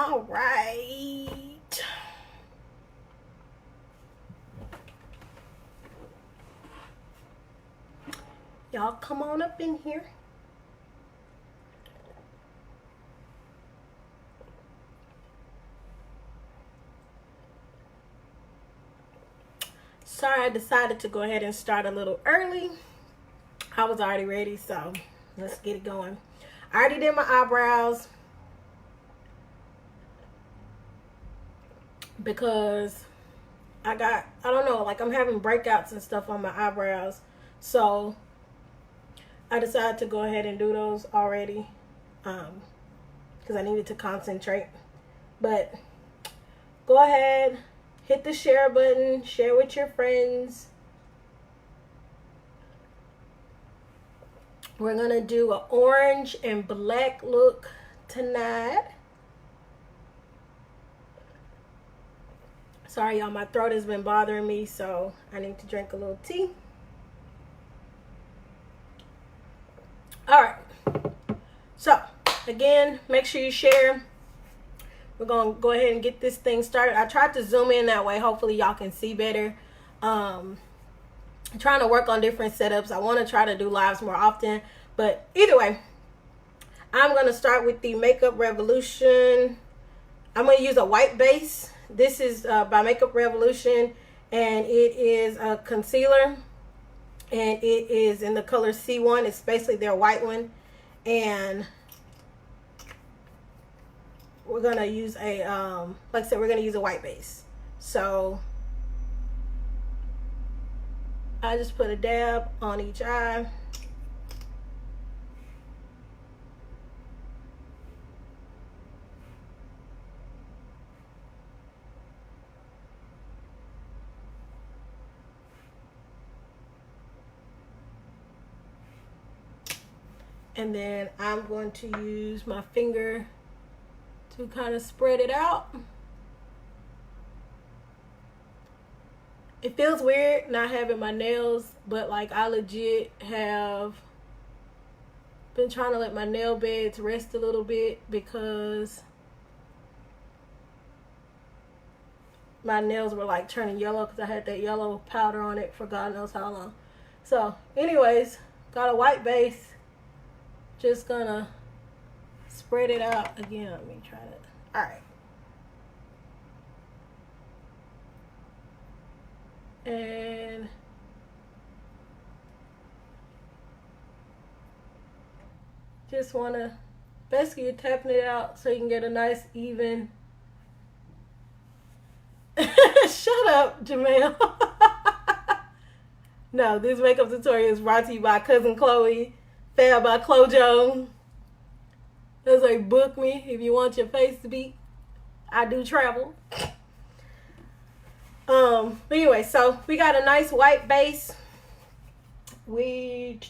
All right. Y'all come on up in here. Sorry, I decided to go ahead and start a little early. I was already ready, so let's get it going. I already did my eyebrows because I don't know, like I'm having breakouts and stuff on my eyebrows. So I decided to go ahead and do those already because I needed to concentrate. But go ahead, hit the share button, share with your friends. We're going to do an orange and black look tonight. Sorry, y'all, my throat has been bothering me, so I need to drink a little tea. All right. So, again, make sure you share. We're going to go ahead and get this thing started. I tried to zoom in that way. Hopefully, y'all can see better. I'm trying to work on different setups. I want to try to do lives more often. But either way, I'm going to start with the Makeup Revolution. I'm going to use a white base. This is by Makeup Revolution, and it is a concealer. And it is in the color C1. It's basically their white one. And we're going to use a, like I said, we're going to use a white base. So I just put a dab on each eye. And then I'm going to use my finger to kind of spread it out. It feels weird not having my nails, but like I legit have been trying to let my nail beds rest a little bit because my nails were like turning yellow because I had that yellow powder on it for God knows how long. So anyways, got a white base. Just gonna spread it out again. Let me try that. All right. And just want to basically you're tapping it out so you can get a nice even. Shut up, Jamel. No, this makeup tutorial is brought to you by CousinChloeFAB by ChloeJo. That's like, book me if you want your face to be. I do travel. But anyway, so we got a nice white base. And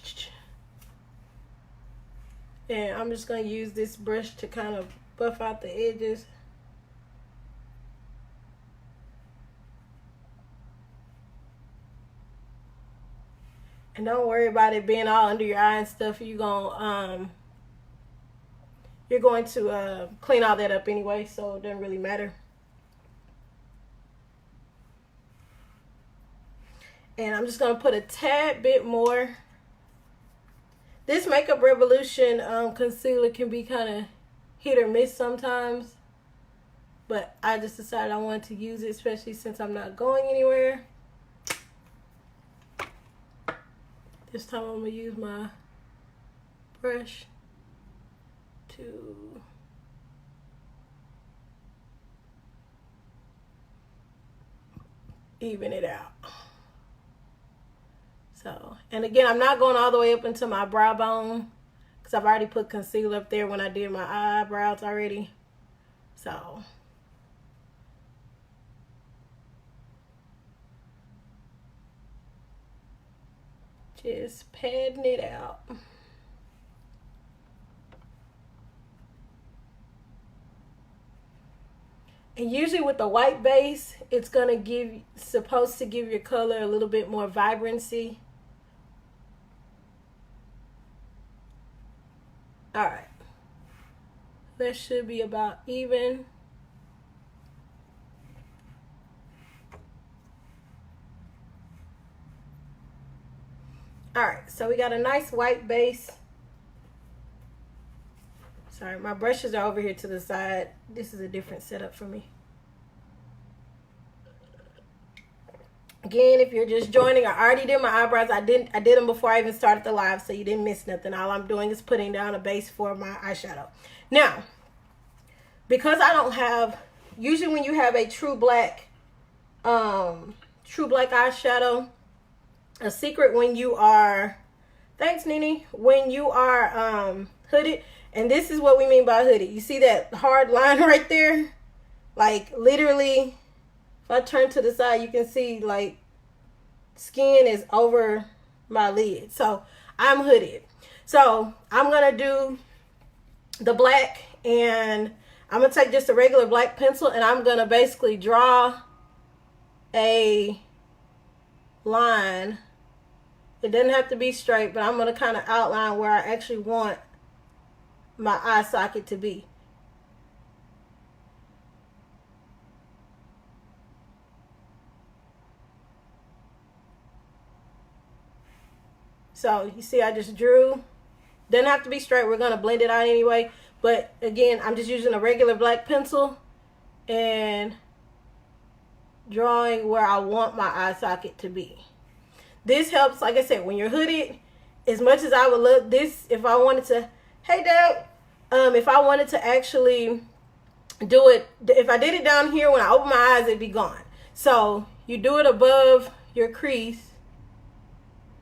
I'm just going to use this brush to kind of buff out the edges. And don't worry about it being all under your eye and stuff. You're going to clean all that up anyway, so it doesn't really matter. And I'm just going to put a tad bit more. This Makeup Revolution concealer can be kind of hit or miss sometimes. But I just decided I wanted to use it, especially since I'm not going anywhere. This time I'm going to use my brush to even it out. So, and again, I'm not going all the way up into my brow bone because I've already put concealer up there when I did my eyebrows already. So, just padding it out. And usually with the white base, it's supposed to give your color a little bit more vibrancy. All right, that should be about even. So we got a nice white base. Sorry, my brushes are over here to the side. This is a different setup for me. Again, if you're just joining, I already did my eyebrows. I did them before I even started the live, so you didn't miss nothing. All I'm doing is putting down a base for my eyeshadow. Now, because I don't have, usually when you have a true black eyeshadow, a secret when you are, thanks Nene, when you are hooded, and this is what we mean by hooded. You see that hard line right there? Like literally, if I turn to the side, you can see like skin is over my lid. So I'm hooded. So I'm going to do the black, and I'm going to take just a regular black pencil, and I'm going to basically draw a line. It doesn't have to be straight, but I'm going to kind of outline where I actually want my eye socket to be. So you see I just drew. Doesn't have to be straight. We're going to blend it out anyway. But again, I'm just using a regular black pencil and drawing where I want my eye socket to be. This helps, like I said, when you're hooded, as much as I would love this, if I wanted to, hey Dad, if I wanted to actually do it, if I did it down here, when I open my eyes, it'd be gone. So you do it above your crease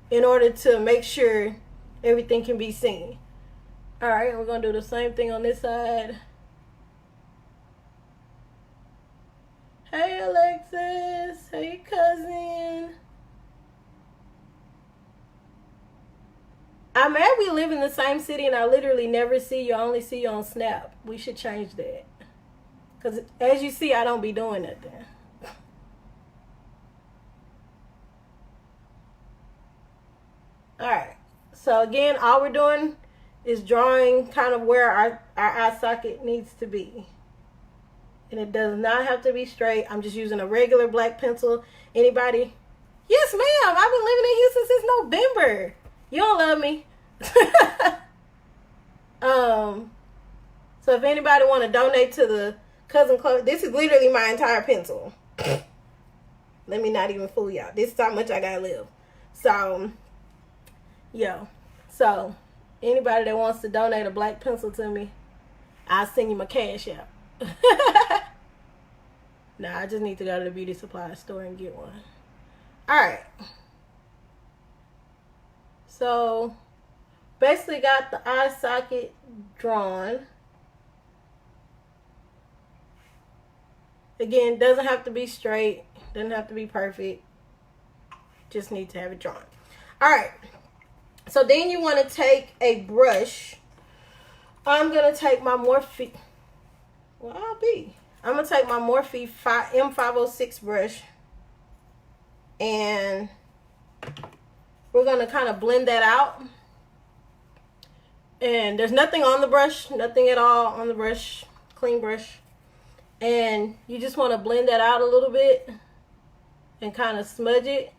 in order to make sure everything can be seen. All right, we're going to do the same thing on this side. Hey Alexis, hey cousin. I'm mad we live in the same city and I literally never see you. I only see you on Snap. We should change that. Because as you see, I don't be doing nothing. Alright. So again, all we're doing is drawing kind of where our eye socket needs to be. And it does not have to be straight. I'm just using a regular black pencil. Anybody? Yes, ma'am. I've been living in Houston since November. You don't love me. So if anybody want to donate to the CousinChloe, this is literally my entire pencil. Let me not even fool y'all. This is how much I gotta live. So, yo. So, anybody that wants to donate a black pencil to me, I'll send you my cash out. Nah, I just need to go to the beauty supply store and get one. Alright. So, basically got the eye socket drawn. Again, doesn't have to be straight. Doesn't have to be perfect. Just need to have it drawn. Alright. So then you want to take a brush. I'm going to take my Morphe. Well, I'm going to take my Morphe M506 brush. And we're going to kind of blend that out. And there's nothing on the brush. Nothing at all on the brush. Clean brush. And you just want to blend that out a little bit. And kind of smudge it.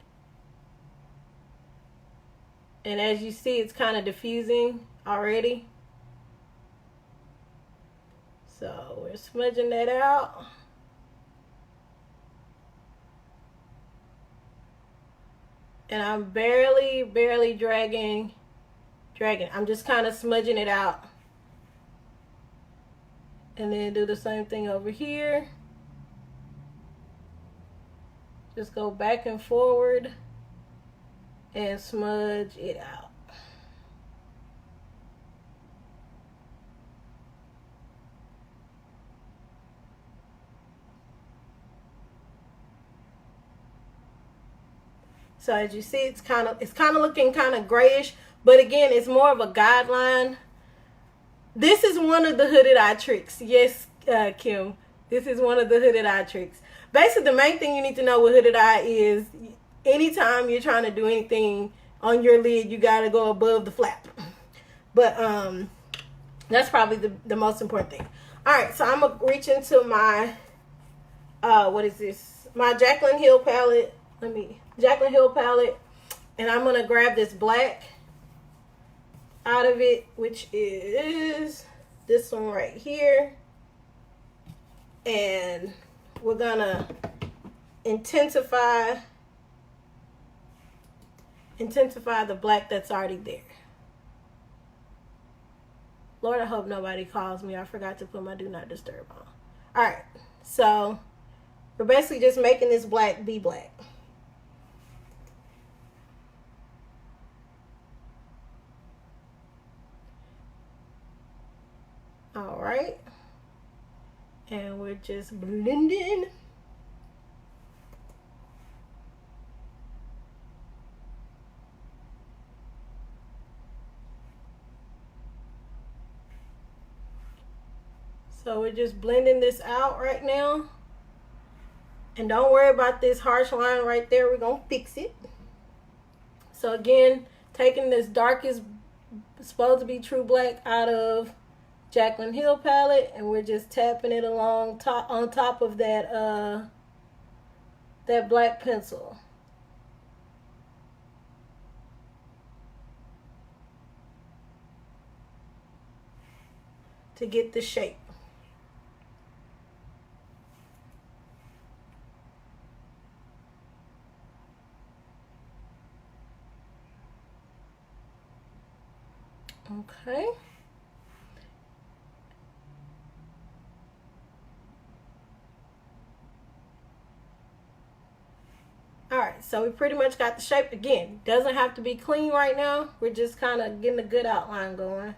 And as you see, it's kind of diffusing already. So we're smudging that out. And I'm barely dragging. I'm just kind of smudging it out. And then do the same thing over here. Just go back and forward and smudge it out. So as you see, it's kind of looking kind of grayish, but again, it's more of a guideline. This is one of the hooded eye tricks. Yes, Kim, this is one of the hooded eye tricks. Basically, the main thing you need to know with hooded eye is anytime you're trying to do anything on your lid, you got to go above the flap. But that's probably the most important thing. All right, so I'm going to reach into my, what is this? My Jaclyn Hill palette. Jaclyn Hill palette. And I'm going to grab this black. out of it, which is this one right here. And we're gonna intensify the black that's already there. Lord, I hope nobody calls me. I forgot to put my do not disturb on. Alright, so we're basically just making this black be black. Alright. And we're just blending. So we're just blending this out right now. And don't worry about this harsh line right there. We're going to fix it. So again, taking this darkest, supposed to be true black out of Jaclyn Hill palette, and we're just tapping it along on top of that that black pencil. To get the shape. Okay. Alright, so we pretty much got the shape. Again, doesn't have to be clean right now. We're just kind of getting a good outline going.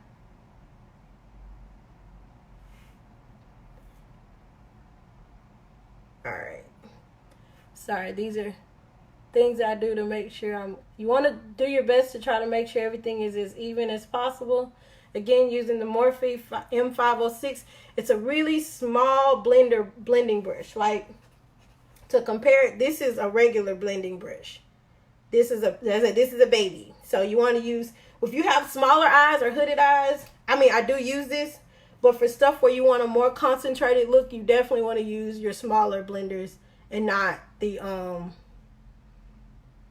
Alright. Sorry, these are things I do to make sure you want to do your best to try to make sure everything is as even as possible. Again, using the Morphe M506. It's a really small blending brush. Like, to compare it, this is a regular blending brush. This is a baby. So you want to use, if you have smaller eyes or hooded eyes, I mean, I do use this, but for stuff where you want a more concentrated look, you definitely want to use your smaller blenders and not the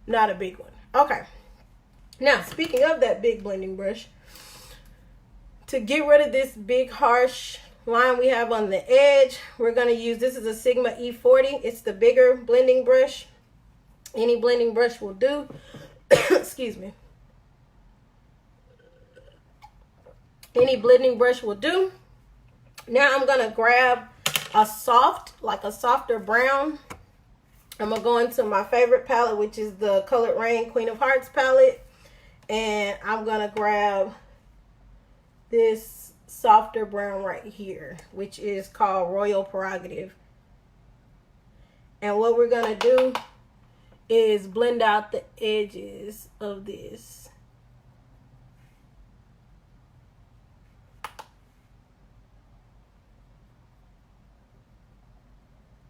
not a big one. Okay. Now, speaking of that big blending brush, to get rid of this big harsh line we have on the edge, we're going to use, this is a Sigma E40. It's the bigger blending brush. Any blending brush will do. Excuse me. Any blending brush will do. Now I'm going to grab a softer brown. I'm going to go into my favorite palette, which is the Colored Rain Queen of Hearts palette. And I'm going to grab this softer brown right here, which is called Royal Prerogative. And what we're going to do is blend out the edges of this.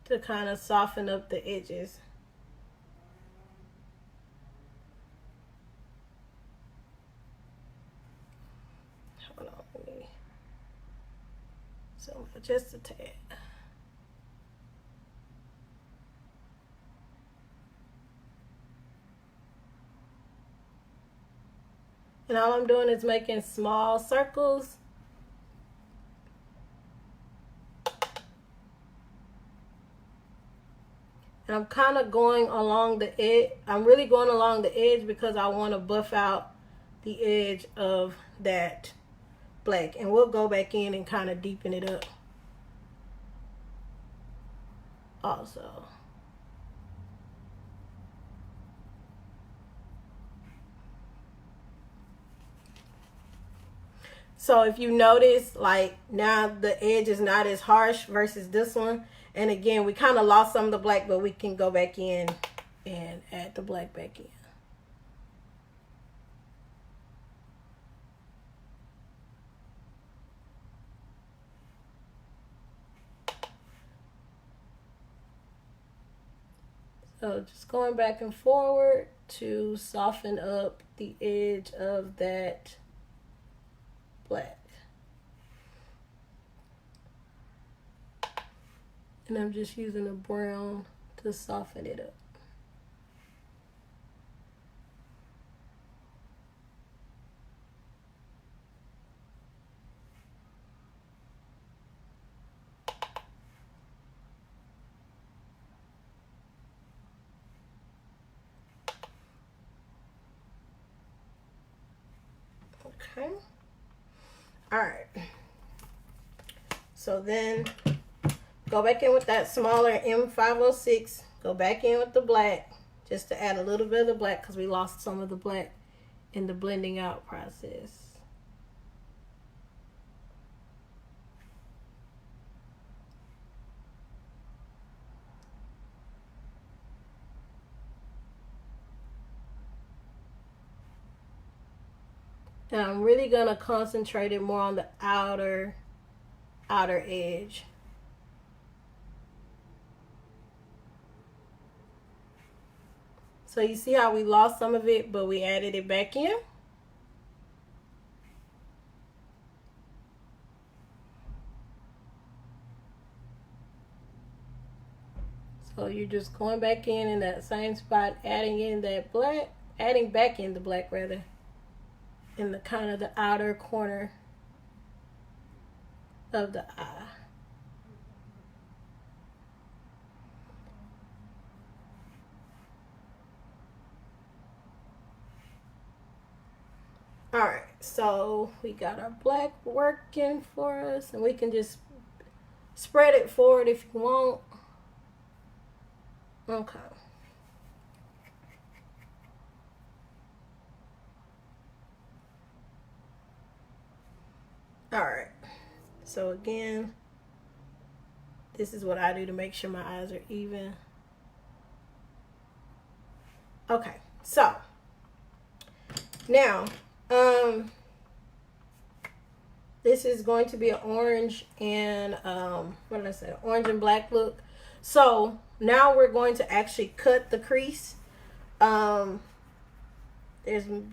To kind of soften up the edges. Hold on, let me zoom out just a tad. And all I'm doing is making small circles. And I'm kind of going along the edge. I'm really going along the edge because I want to buff out the edge of that black. And we'll go back in and kind of deepen it up also. So if you notice, like, now the edge is not as harsh versus this one. And again, we kind of lost some of the black, but we can go back in and add the black back in. So just going back and forward to soften up the edge of that black. And I'm just using a brown to soften it up. Okay. All right. So then go back in with that smaller M506. Go back in with the black just to add a little bit of the black because we lost some of the black in the blending out process. And I'm really going to concentrate it more on the outer edge. So you see how we lost some of it, but we added it back in? So you're just going back in that same spot, adding in that black, adding back in the black rather, in the kind of the outer corner of the eye. All right, so we got our black working for us, and we can just spread it forward if you want. Okay. All right. So again, this is what I do to make sure my eyes are even. Okay. So now, this is going to be an orange and what did I say? Orange and black look. So now we're going to actually cut the crease. There's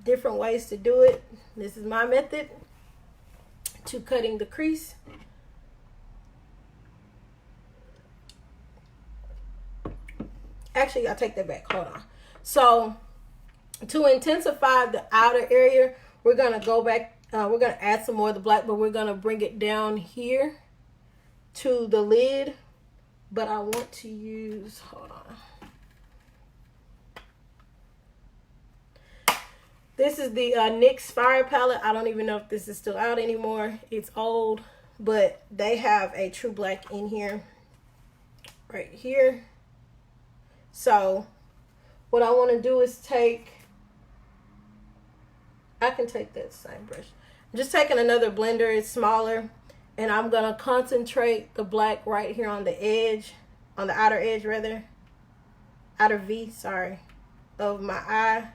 different ways to do it. This is my method to cutting the crease. Actually, I'll take that back. Hold on. So to intensify the outer area, we're gonna go back. We're gonna add some more of the black, but we're gonna bring it down here to the lid. But I want to use, hold on. This is the NYX Fire palette. I don't even know if this is still out anymore. It's old, but they have a true black in here, right here. So what I want to do is take, I can take that same brush. I'm just taking another blender, it's smaller, and I'm going to concentrate the black right here on the edge, on the outer edge rather, outer V, sorry, of my eye.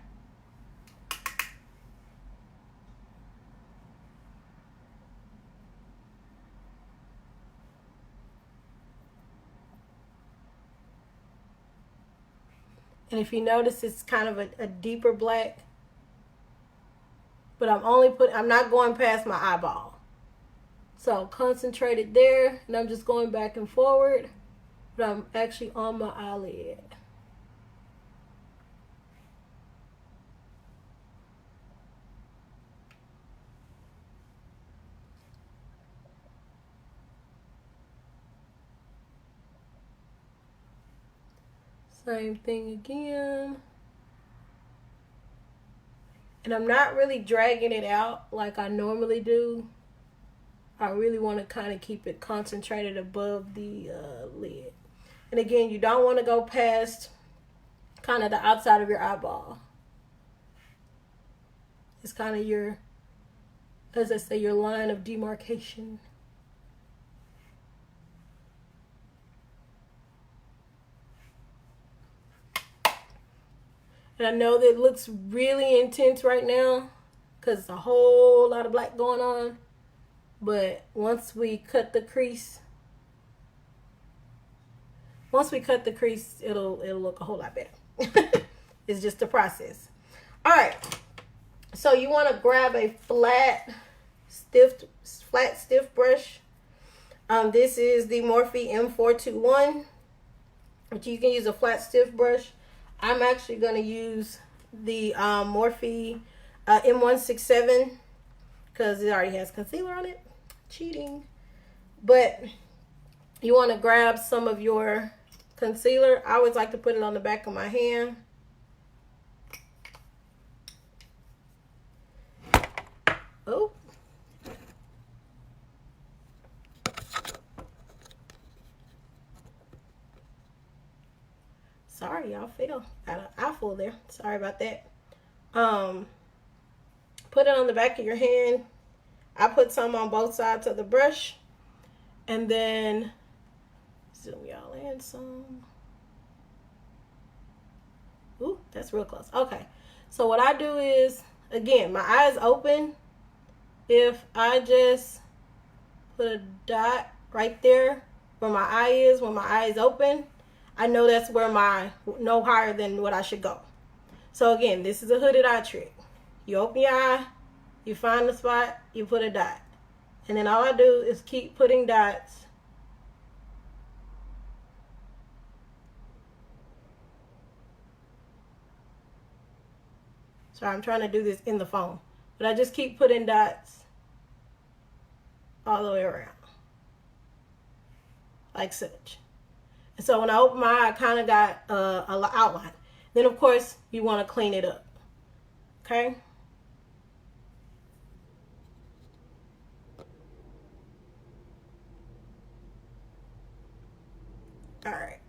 And if you notice, it's kind of a deeper black. But I'm not going past my eyeball. So concentrate it there. And I'm just going back and forward. But I'm actually on my eyelid. Same thing again. And I'm not really dragging it out like I normally do. I really want to kind of keep it concentrated above the lid. And again, you don't want to go past kind of the outside of your eyeball. It's kind of your, as I say, your line of demarcation. And I know that it looks really intense right now because it's a whole lot of black going on. But once we cut the crease, it'll look a whole lot better. It's just a process. All right. So you want to grab a flat, stiff brush. This is the Morphe M421. But you can use a flat, stiff brush. I'm actually going to use the Morphe M167 because it already has concealer on it. Cheating. But you want to grab some of your concealer. I always like to put it on the back of my hand. Oh. Sorry, y'all fell. Got an eyeful there. Sorry about that. Put it on the back of your hand. I put some on both sides of the brush. And then zoom y'all in some. Ooh, that's real close. Okay. So what I do is, again, my eyes open. If I just put a dot right there where my eye is, when my eye is open, I know that's where my, no higher than what I should go. So again, this is a hooded eye trick. You open your eye, you find the spot, you put a dot. And then all I do is keep putting dots. Sorry, I'm trying to do this in the phone. But I just keep putting dots all the way around. Like such. And so when I open my eye, I kind of got an outline. Then, of course, you want to clean it up. Okay? All right.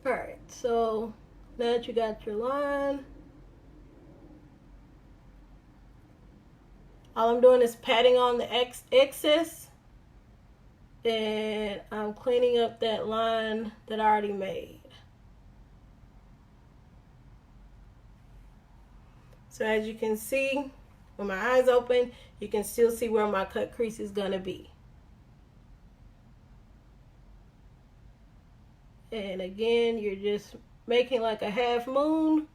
All right. So now that you got your line, all I'm doing is patting on the excess, and I'm cleaning up that line that I already made. So as you can see, when my eyes open, you can still see where my cut crease is gonna be. And again, you're just making like a half moon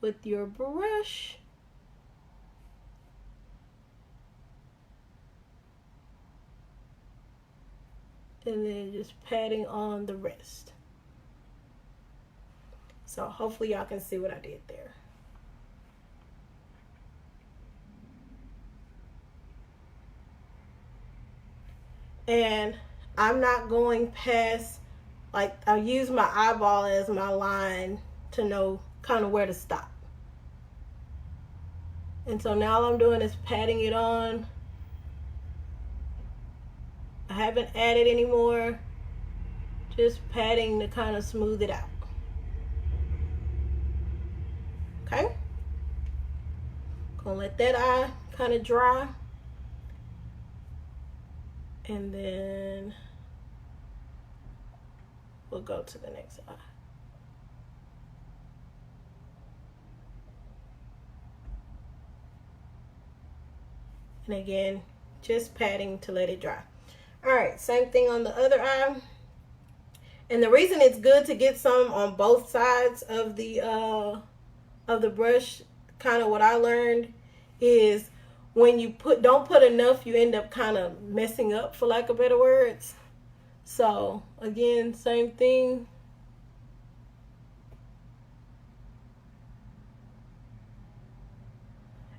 with your brush. And then just patting on the rest. So hopefully y'all can see what I did there. And I'm not going past, like, I use my eyeball as my line to know kind of where to stop. And so now all I'm doing is patting it on. I haven't added anymore, just patting to kind of smooth it out. Okay? Gonna let that eye kind of dry. And then we'll go to the next eye. And again, just patting to let it dry. All right, same thing on the other eye. And the reason it's good to get some on both sides of the brush, kind of what I learned, is when you don't put enough, you end up kind of messing up, for lack of better words. So again, same thing.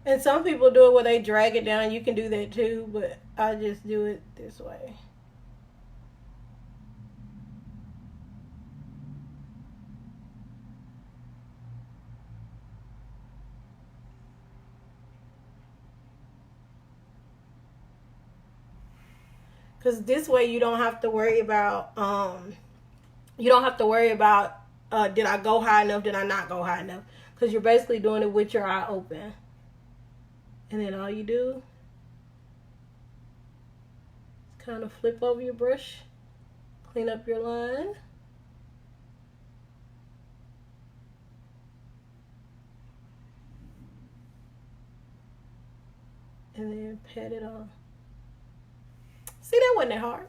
And some people do it where they drag it down. You can do that too, but I just do it this way. Because this way you don't have to worry about, did I go high enough, did I not go high enough? Because you're basically doing it with your eye open. And then all you do is kind of flip over your brush, clean up your line. And then pat it on. See, that wasn't that hard.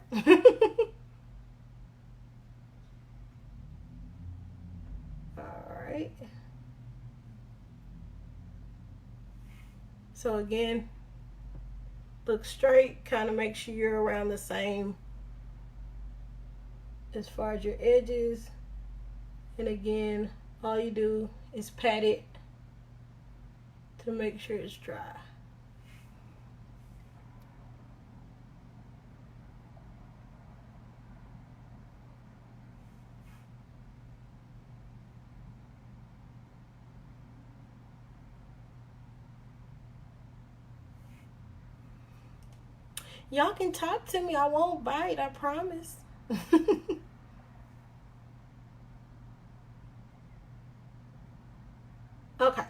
All right. So again, look straight, kind of make sure you're around the same as far as your edges. And again, all you do is pat it to make sure it's dry. Y'all can talk to me. I won't bite, I promise. Okay,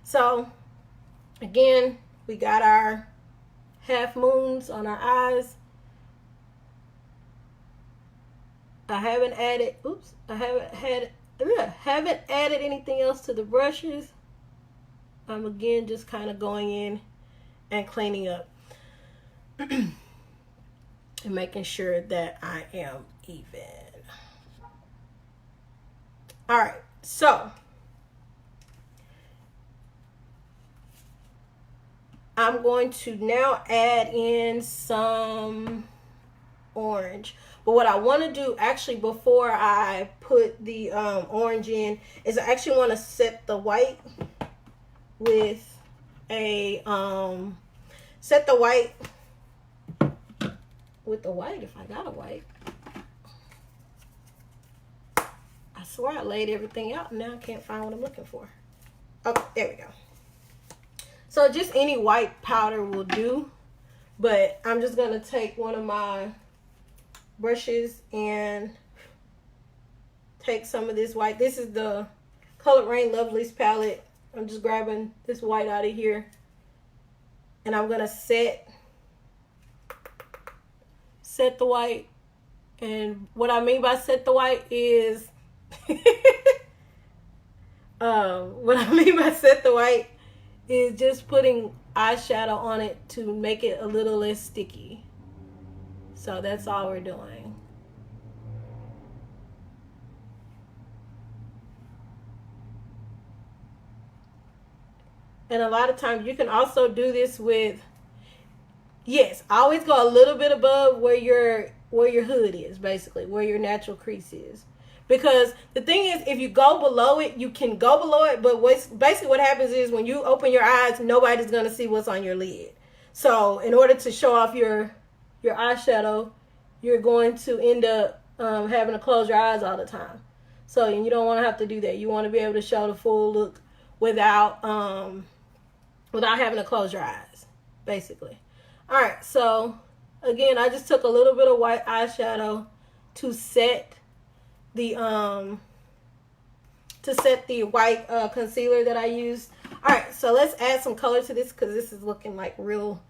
so again, we got our half moons on our eyes. I haven't added, haven't added anything else to the brushes. I'm again just kind of going in and cleaning up and making sure that I am even. All right, so I'm going to now add in some orange. But what I want to do actually before I put the orange in is I actually want to set the white with a set the white with the white if I got a white. I swear I laid everything out and now I can't find what I'm looking for. Oh, there we go. So just any white powder will do, but I'm just gonna take one of my brushes and take some of this white. This is the Colored Rain Lovelies palette. I'm just grabbing this white out of here and I'm gonna set the white. And what I mean by set the white is what I mean by set the white is just putting eyeshadow on it to make it a little less sticky. So that's all we're doing. And a lot of times you can also do this with, yes, always go a little bit above where your hood is, basically, where your natural crease is. Because the thing is, if you go below it, you can go below it, but basically what happens is when you open your eyes, nobody's going to see what's on your lid. So in order to show off your eyeshadow, you're going to end up having to close your eyes all the time. So you don't want to have to do that. You want to be able to show the full look without having to close your eyes, basically. All right, so again, I just took a little bit of white eyeshadow to set the white concealer that I used. All right, so let's add some color to this because this is looking like real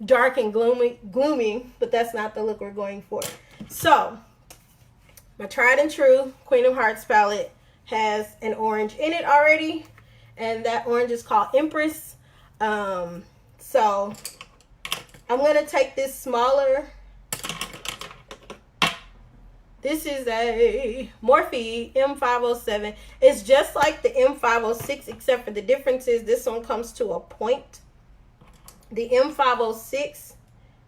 dark and gloomy, but that's not the look we're going for. So my tried and true Queen of Hearts palette has an orange in it already, and that orange is called Empress. So I'm gonna take this smaller. This is a Morphe M507. It's just like the M506, except for the difference is this one comes to a point. The M506,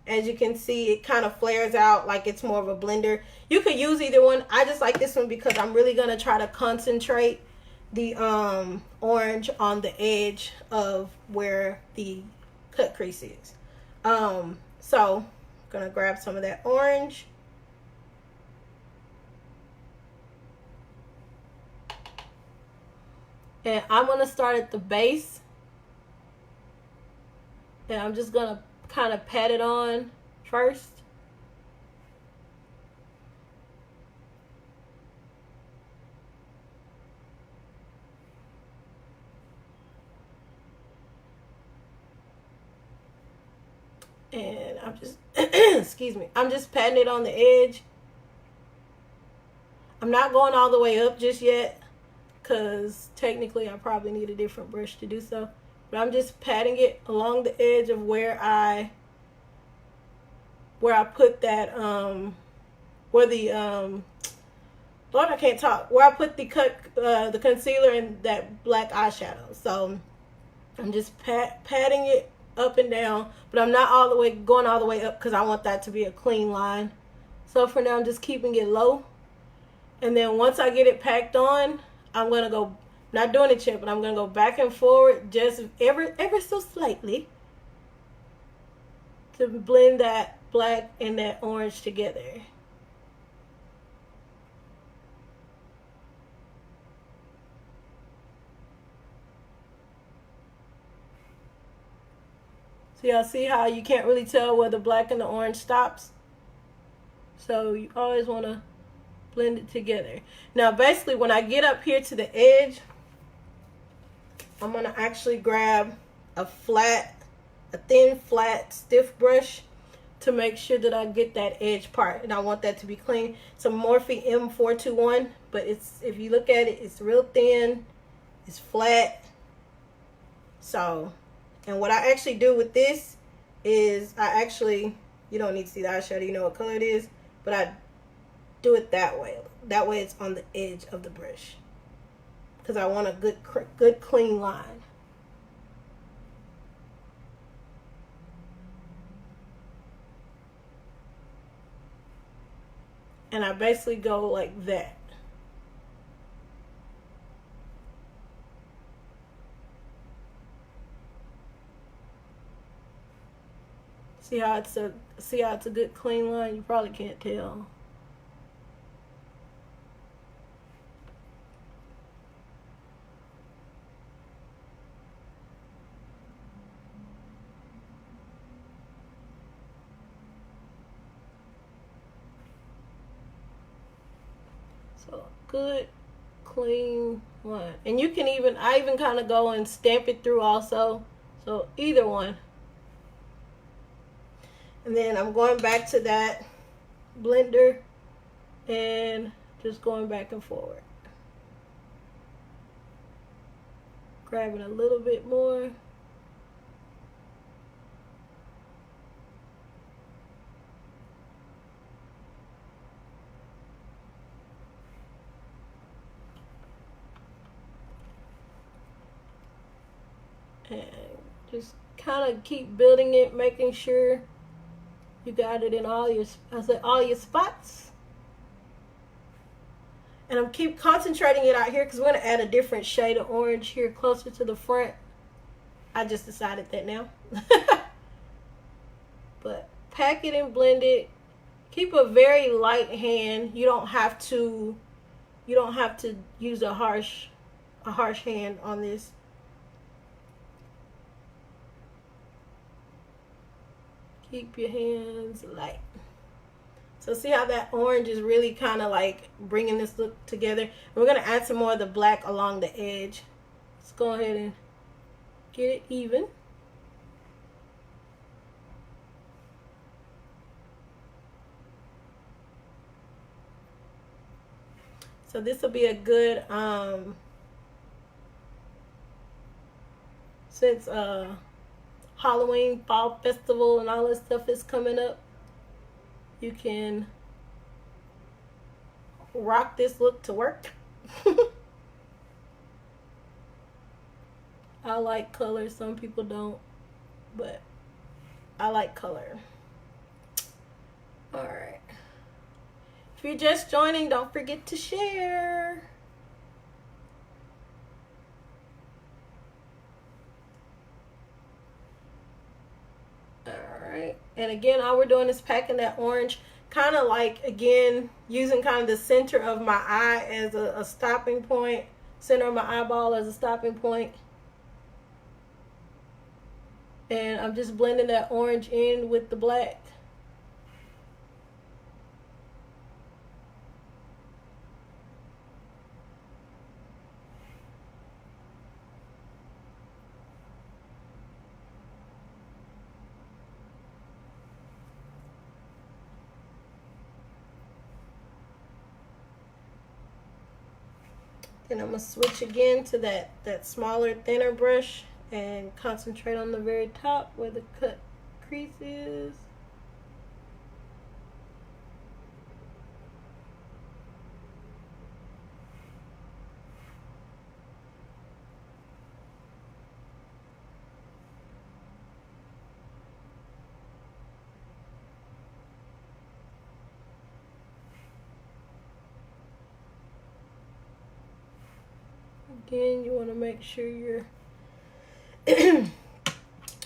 as you can see, it kind of flares out like it's more of a blender. You could use either one. I just like this one because I'm really going to try to concentrate the orange on the edge of where the cut crease is. So I'm going to grab some of that orange. And I'm going to start at the base. And I'm just going to kind of pat it on first. And I'm just, excuse me, I'm just patting it on the edge. I'm not going all the way up just yet, because technically I probably need a different brush to do so. But I'm just patting it along the edge of where I put that Lord, I can't talk. Where I put the concealer and that black eyeshadow. So I'm just patting it up and down, but I'm not going all the way up because I want that to be a clean line. So for now I'm just keeping it low. And then once I get it packed on, I'm going to go, not doing it yet, but I'm going to go back and forward just ever so slightly to blend that black and that orange together. So y'all see how you can't really tell where the black and the orange stops? So you always want to blend it together. Now basically when I get up here to the edge, I'm going to actually grab a thin, flat, stiff brush to make sure that I get that edge part. And I want that to be clean. It's a Morphe M421, but if you look at it, it's real thin, it's flat. So, and what I actually do with this is you don't need to see the eyeshadow, you know what color it is, but I do it that way. That way it's on the edge of the brush, because I want a good clean line. And I basically go like that. See how it's a good clean line? You probably can't tell. So good clean line. And you can I even kind of go and stamp it through also. So either one. And then I'm going back to that blender and just going back and forward. Grabbing a little bit more. And just kind of keep building it, making sure you got it in all your spots. And I'm keep concentrating it out here because we're going to add a different shade of orange here closer to the front. I just decided that now. But pack it and blend it. Keep a very light hand. You don't have to use a harsh hand on this. Keep your hands light. So see how that orange is really kind of like bringing this look together. And we're going to add some more of the black along the edge. Let's go ahead and get it even. So this will be a good, since Halloween, fall festival, and all this stuff is coming up, you can rock this look to work. I like color. Some people don't, but I like color. All right. If you're just joining, don't forget to share. Alright, and again, all we're doing is packing that orange, kind of like, again, using kind of the center of my eye as a stopping point, center of my eyeball as a stopping point. And I'm just blending that orange in with the black. Then I'm going to switch again to that smaller, thinner brush and concentrate on the very top where the cut crease is. Again, you want to make sure you're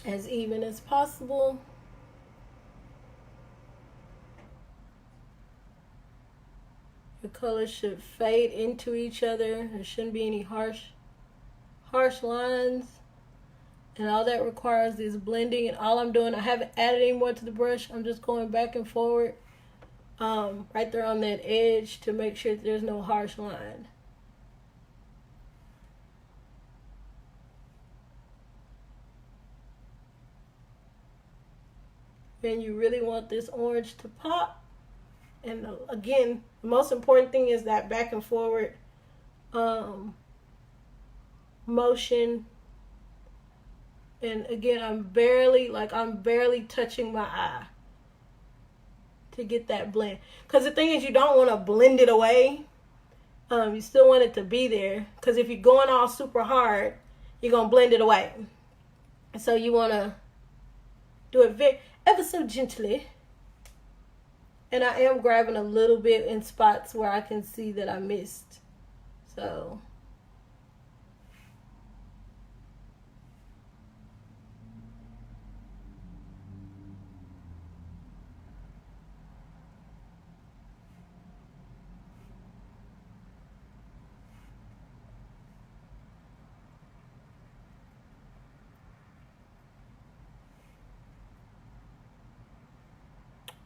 as even as possible. The colors should fade into each other. There shouldn't be any harsh lines. And all that requires is blending. And all I'm doing, I haven't added any more to the brush. I'm just going back and forward right there on that edge to make sure that there's no harsh line. And you really want this orange to pop. And again, the most important thing is that back and forward motion. And again, I'm barely touching my eye to get that blend. Because the thing is, you don't want to blend it away. You still want it to be there. Because if you're going all super hard, you're going to blend it away. So you want to do it ever so gently. And I am grabbing a little bit in spots where I can see that I missed. So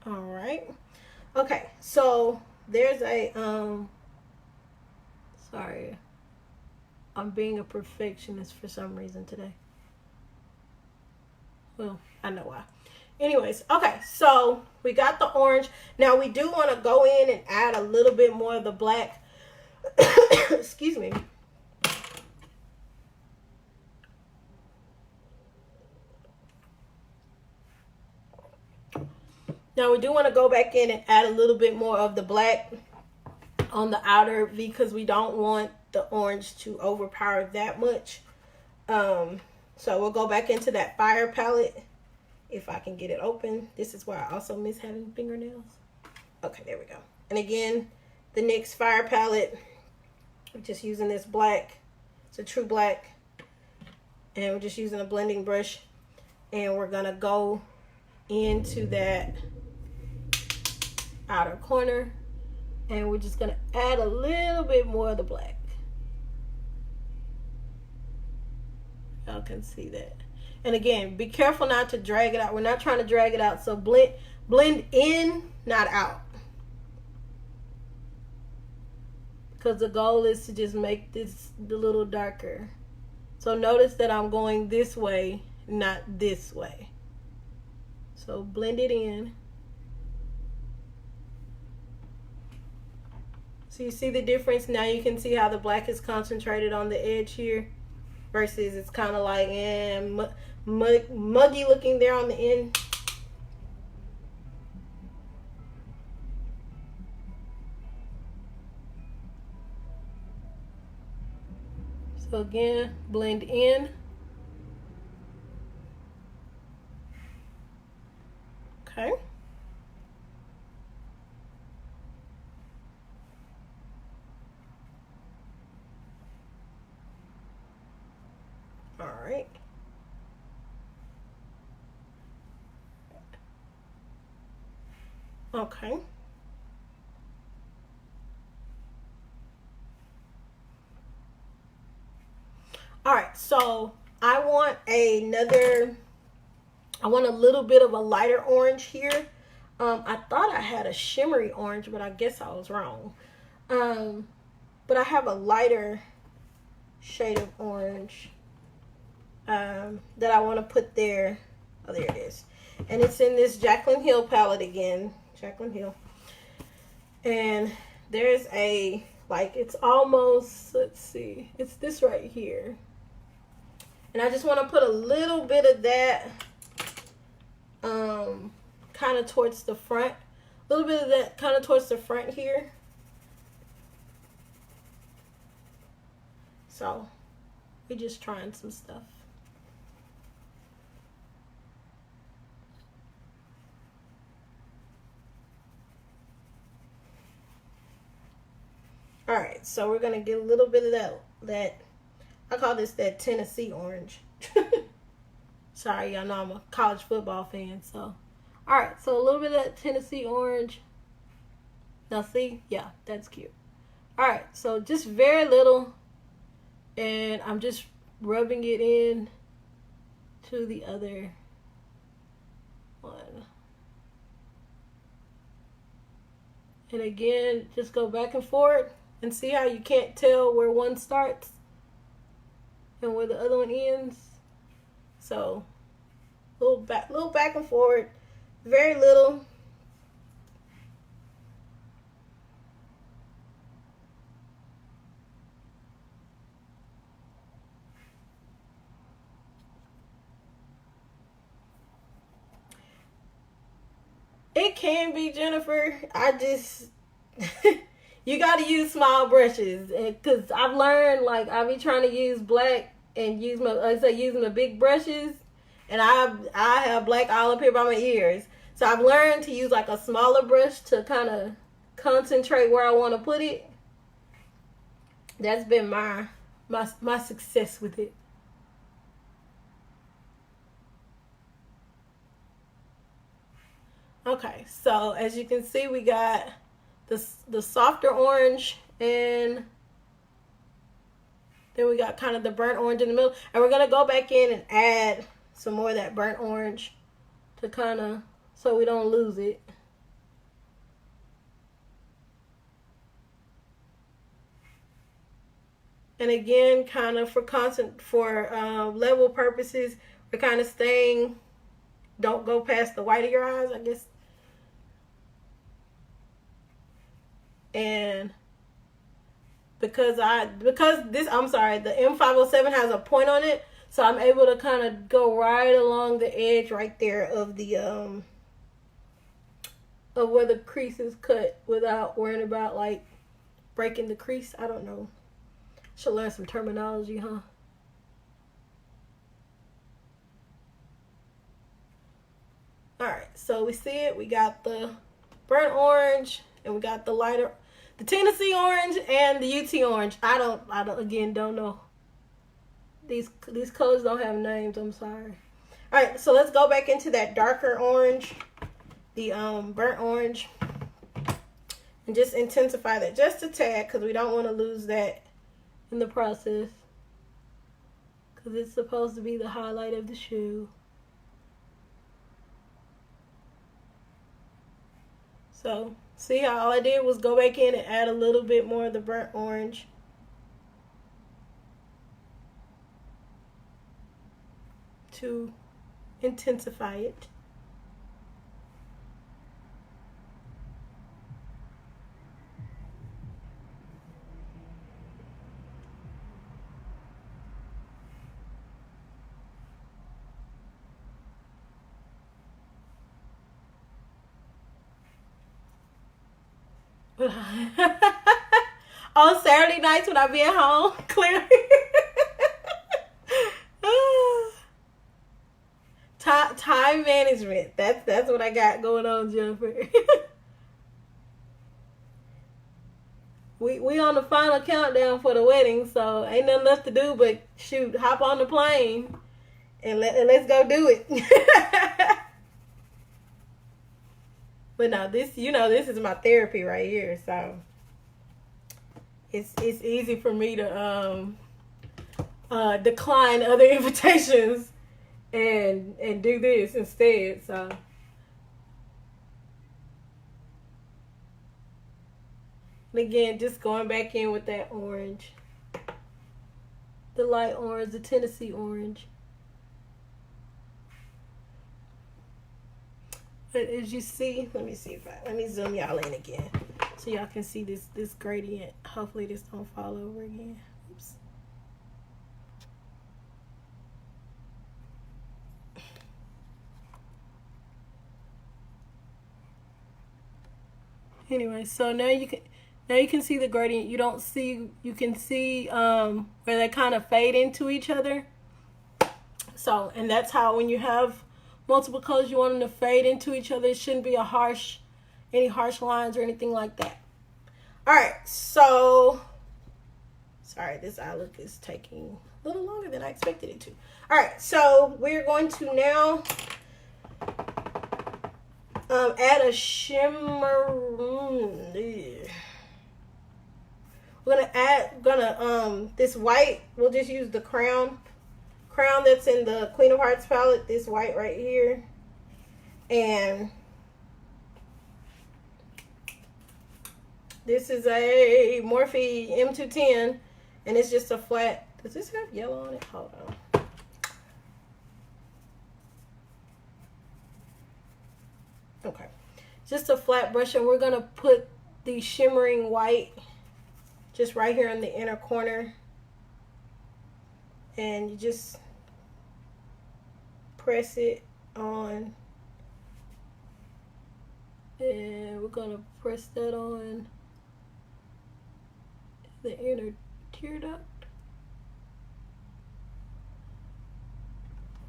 all right. Okay, so there's a sorry, I'm being a perfectionist for some reason today. Well, I know why. Anyways, okay, so we got the orange. Now we do want to go in and add a little bit more of the black. Excuse me. Now we do want to go back in and add a little bit more of the black on the outer V because we don't want the orange to overpower that much. So we'll go back into that fire palette if I can get it open. This is why I also miss having fingernails. Okay, there we go. And again, the NYX fire palette, I'm just using this black. It's a true black. And we're just using a blending brush. And we're going to go into that outer corner, and we're just going to add a little bit more of the black. Y'all can see that. And again, be careful not to drag it out. We're not trying to drag it out, so blend in, not out, because the goal is to just make this a little darker. So notice that I'm going this way, not this way. So blend it in. So you see the difference? Now you can see how the black is concentrated on the edge here versus it's kind of like muggy looking there on the end. So again, blend in. Okay. All right. Okay. All right, so I want a little bit of a lighter orange here. I thought I had a shimmery orange, but I guess I was wrong. But I have a lighter shade of orange that I want to put there. Oh, there it is. And it's in this Jaclyn Hill palette again. Jaclyn Hill. And there's it's almost, let's see, it's this right here. And I just want to put a little bit of that kind of towards the front. A little bit of that kind of towards the front here. So we're just trying some stuff. All right, so we're gonna get a little bit of that I call this that Tennessee orange. Sorry, y'all know I'm a college football fan, so. All right, so a little bit of that Tennessee orange. Now see, yeah, that's cute. All right, so just very little, and I'm just rubbing it in to the other one. And again, just go back and forth and see how you can't tell where one starts and where the other one ends. So little back and forth, very little. It can be, Jennifer. I just you got to use small brushes, because I've learned, like, I be trying to use black and use using the big brushes, and I have black all up here by my ears. So I've learned to use like a smaller brush to kind of concentrate where I want to put it. That's been my success with it. Okay, so as you can see, we got the softer orange, and then we got kind of the burnt orange in the middle. And we're going to go back in and add some more of that burnt orange to kind of, so we don't lose it. And again, kind of for level purposes, we're kind of staying, don't go past the white of your eyes, I guess. And because the M507 has a point on it, so I'm able to kind of go right along the edge right there of the of where the crease is cut without worrying about like breaking the crease. I don't know. Should learn some terminology, huh? Alright, so we see it. We got the burnt orange, and we got the lighter, the Tennessee orange and the UT orange. I don't know. These colors don't have names, I'm sorry. Alright, so let's go back into that darker orange, the burnt orange, and just intensify that just a tad, because we don't want to lose that in the process, because it's supposed to be the highlight of the shoe. So, see how all I did was go back in and add a little bit more of the burnt orange. To intensify it. On Saturday nights when I be at home, clearly. Time management. That's what I got going on, Jennifer. we on the final countdown for the wedding, so ain't nothing left to do but shoot, hop on the plane and let's go do it. But no, this is my therapy right here, so it's easy for me to decline other invitations and do this instead. So and again, just going back in with that orange, the light orange, the Tennessee orange. But as you see, let me zoom y'all in again so y'all can see this gradient. Hopefully this don't fall over again. Oops. Anyway, so now you can see the gradient. You can see where they kind of fade into each other. So, and that's how when you have multiple colors, you want them to fade into each other. It shouldn't be any harsh lines or anything like that. All right, so sorry, this eye look is taking a little longer than I expected it to. All right, so we're going to now add a shimmer. We're gonna this white. We'll just use the crown crown that's in the Queen of Hearts palette, this white right here. And this is a Morphe M210, and it's just a flat. Does this have yellow on it? Hold on. Okay. Just a flat brush, and we're going to put the shimmering white just right here in the inner corner. And you just press it on. And we're going to press that on the inner tear duct.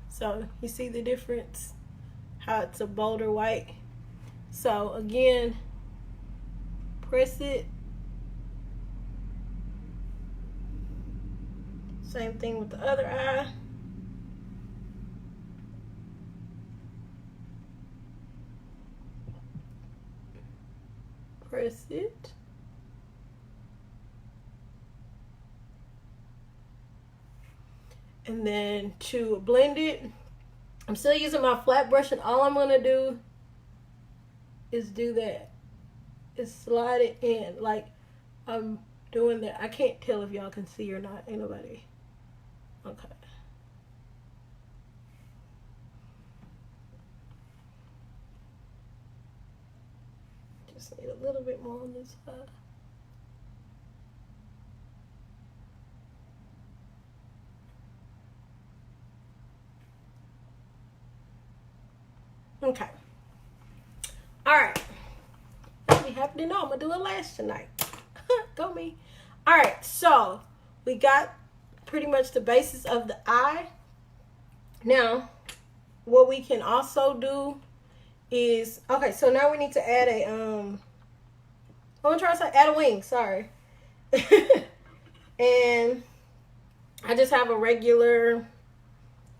So you see the difference, how it's a bolder white. So again, press it. Same thing with the other eye. Press it. And then to blend it, I'm still using my flat brush, and all I'm gonna do is do that. Is slide it in like I'm doing that. I can't tell if y'all can see or not. Ain't nobody. Okay. Just need a little bit more on this side. Okay. Alright. I'll be happy to know I'm going to do a lash tonight. Go me. Alright, so we got pretty much the basis of the eye. Now, what we can also do is, okay, so now we need to add a, I'm going to try to say add a wing, sorry. And I just have a regular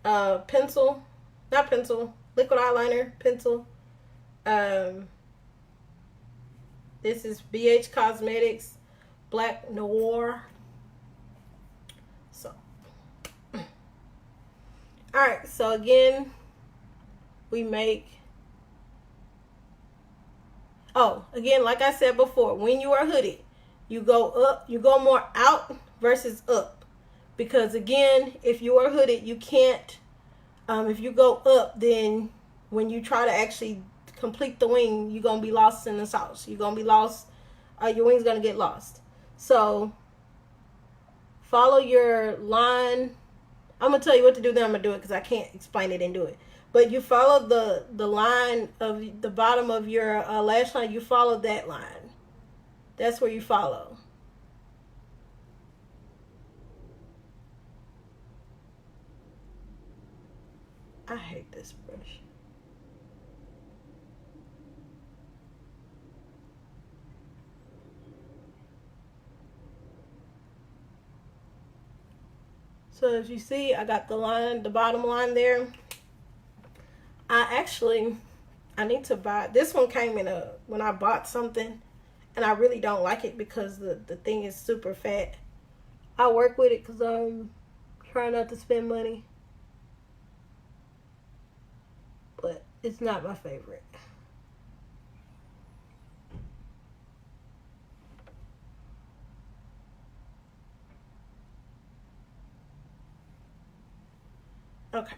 pencil, not pencil, liquid eyeliner pencil. This is BH Cosmetics Black Noir. So, alright, so again, we make, again, like I said before, when you are hooded, you go up, you go more out versus up. Because again, if you are hooded, you can't, if you go up, then when you try to actually complete the wing, you're going to be lost in the sauce. You're going to be lost. Your wing's going to get lost. So, follow your line. I'm going to tell you what to do, then I'm going to do it because I can't explain it and do it. But you follow the line of the bottom of your lash line. You follow that line. That's where you follow. I hate this brush. So as you see, I got the line, the bottom line there. I need to buy, this one came in when I bought something, and I really don't like it because the thing is super fat. I work with it because I'm trying not to spend money. But it's not my favorite. Okay.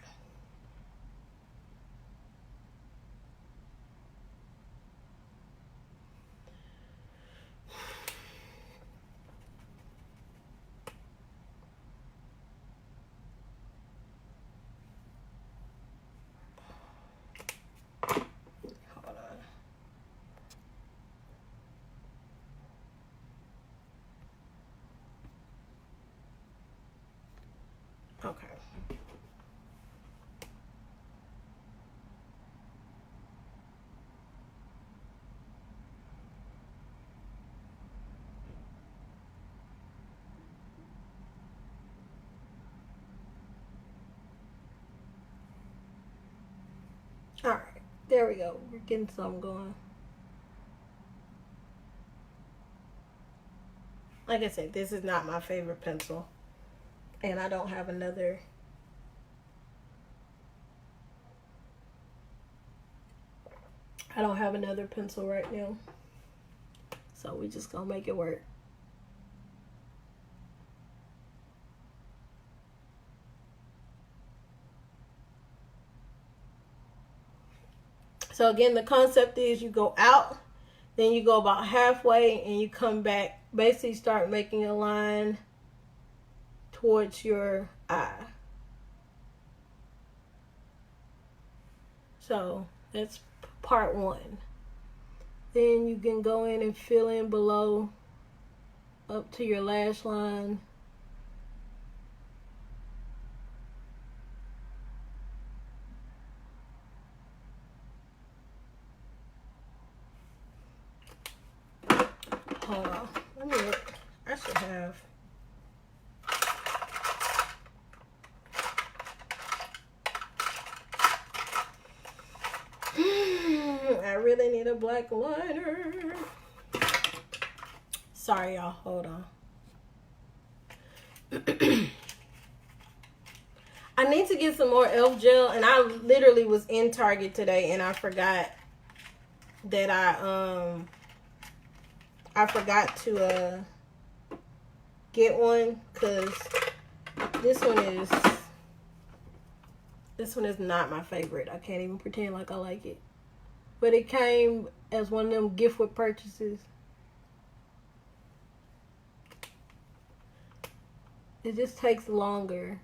Okay. All right, there we go. We're getting some going. Like I said, this is not my favorite pencil, and I don't have another I don't have another pencil right now, so we just gonna make it work. So again, the concept is you go out, then you go about halfway, and you come back. Basically start making a line towards your eye. So that's part one. Then you can go in and fill in below up to your lash line. Hold on. Let me look. I should have. I really need a black liner. Sorry, y'all. Hold on. I need to get some more e.l.f. gel, and I literally was in Target today, and I forgot that I forgot to get one, because this one is not my favorite. I can't even pretend like I like it. But it came as one of them gift with purchases. It just takes longer.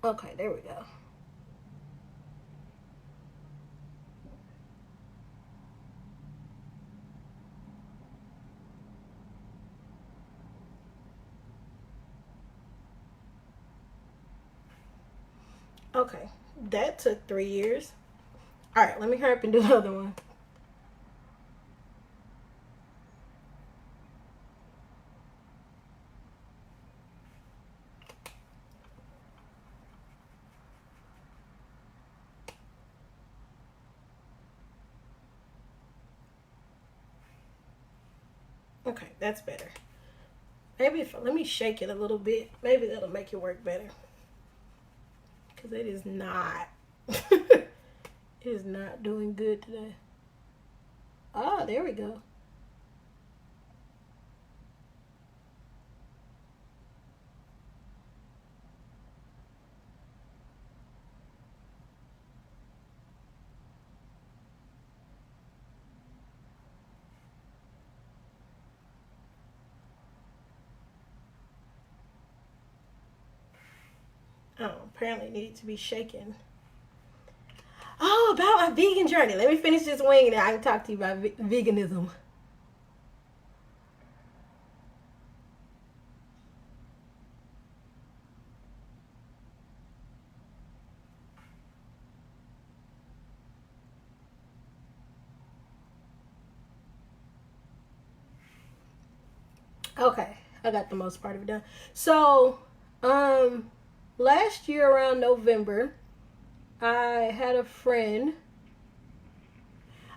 Okay, there we go. Okay, that took 3 years. All right, let me hurry up and do the other one. Okay, that's better. Maybe let me shake it a little bit. Maybe that'll make it work better. Because it is not. It is not doing good today. Ah, there we go. Oh, apparently it needed to be shaken. Oh, about my vegan journey. Let me finish this wing and then I can talk to you about veganism. Okay, I got the most part of it done. So, last year around November, I had a friend.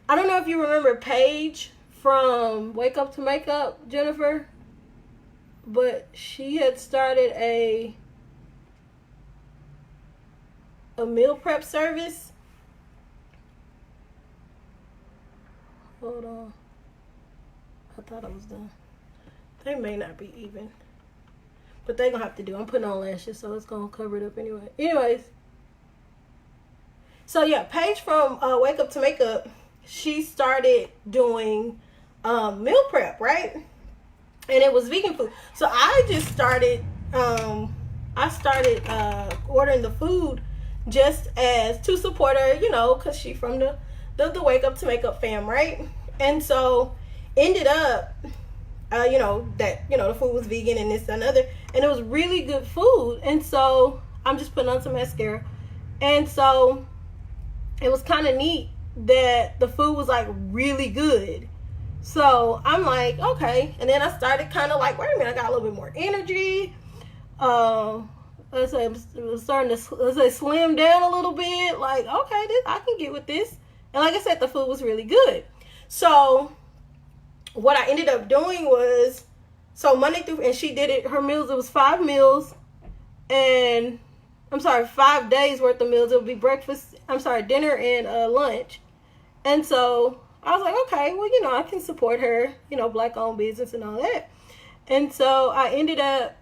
I don't know if you remember Paige from Wake Up to Makeup, Jennifer, but she had started a meal prep service. Hold on. I thought I was done. They may not be even. But they're going to have to do. I'm putting on lashes, so it's going to cover it up anyway. Anyways. So, yeah. Paige from Wake Up to Makeup, she started doing meal prep, right? And it was vegan food. So, I just started, ordering the food just as to support her, you know, because she from the Wake Up to Makeup fam, right? And so, ended up... the food was vegan and this and other, and it was really good food. And so I'm just putting on some mascara, and so it was kind of neat that the food was like really good. So I'm like, okay. And then I started kind of like, wait a minute, I got a little bit more energy. Let's say it was starting to slim down a little bit. Like, okay, I can get with this. And like I said, the food was really good. So what I ended up doing was, so Monday through, and she did it, her meals, it was 5 meals, and I'm sorry, 5 days worth of meals. It would be breakfast, dinner and lunch. And so I was like, okay, well, I can support her, black owned business and all that. And so I ended up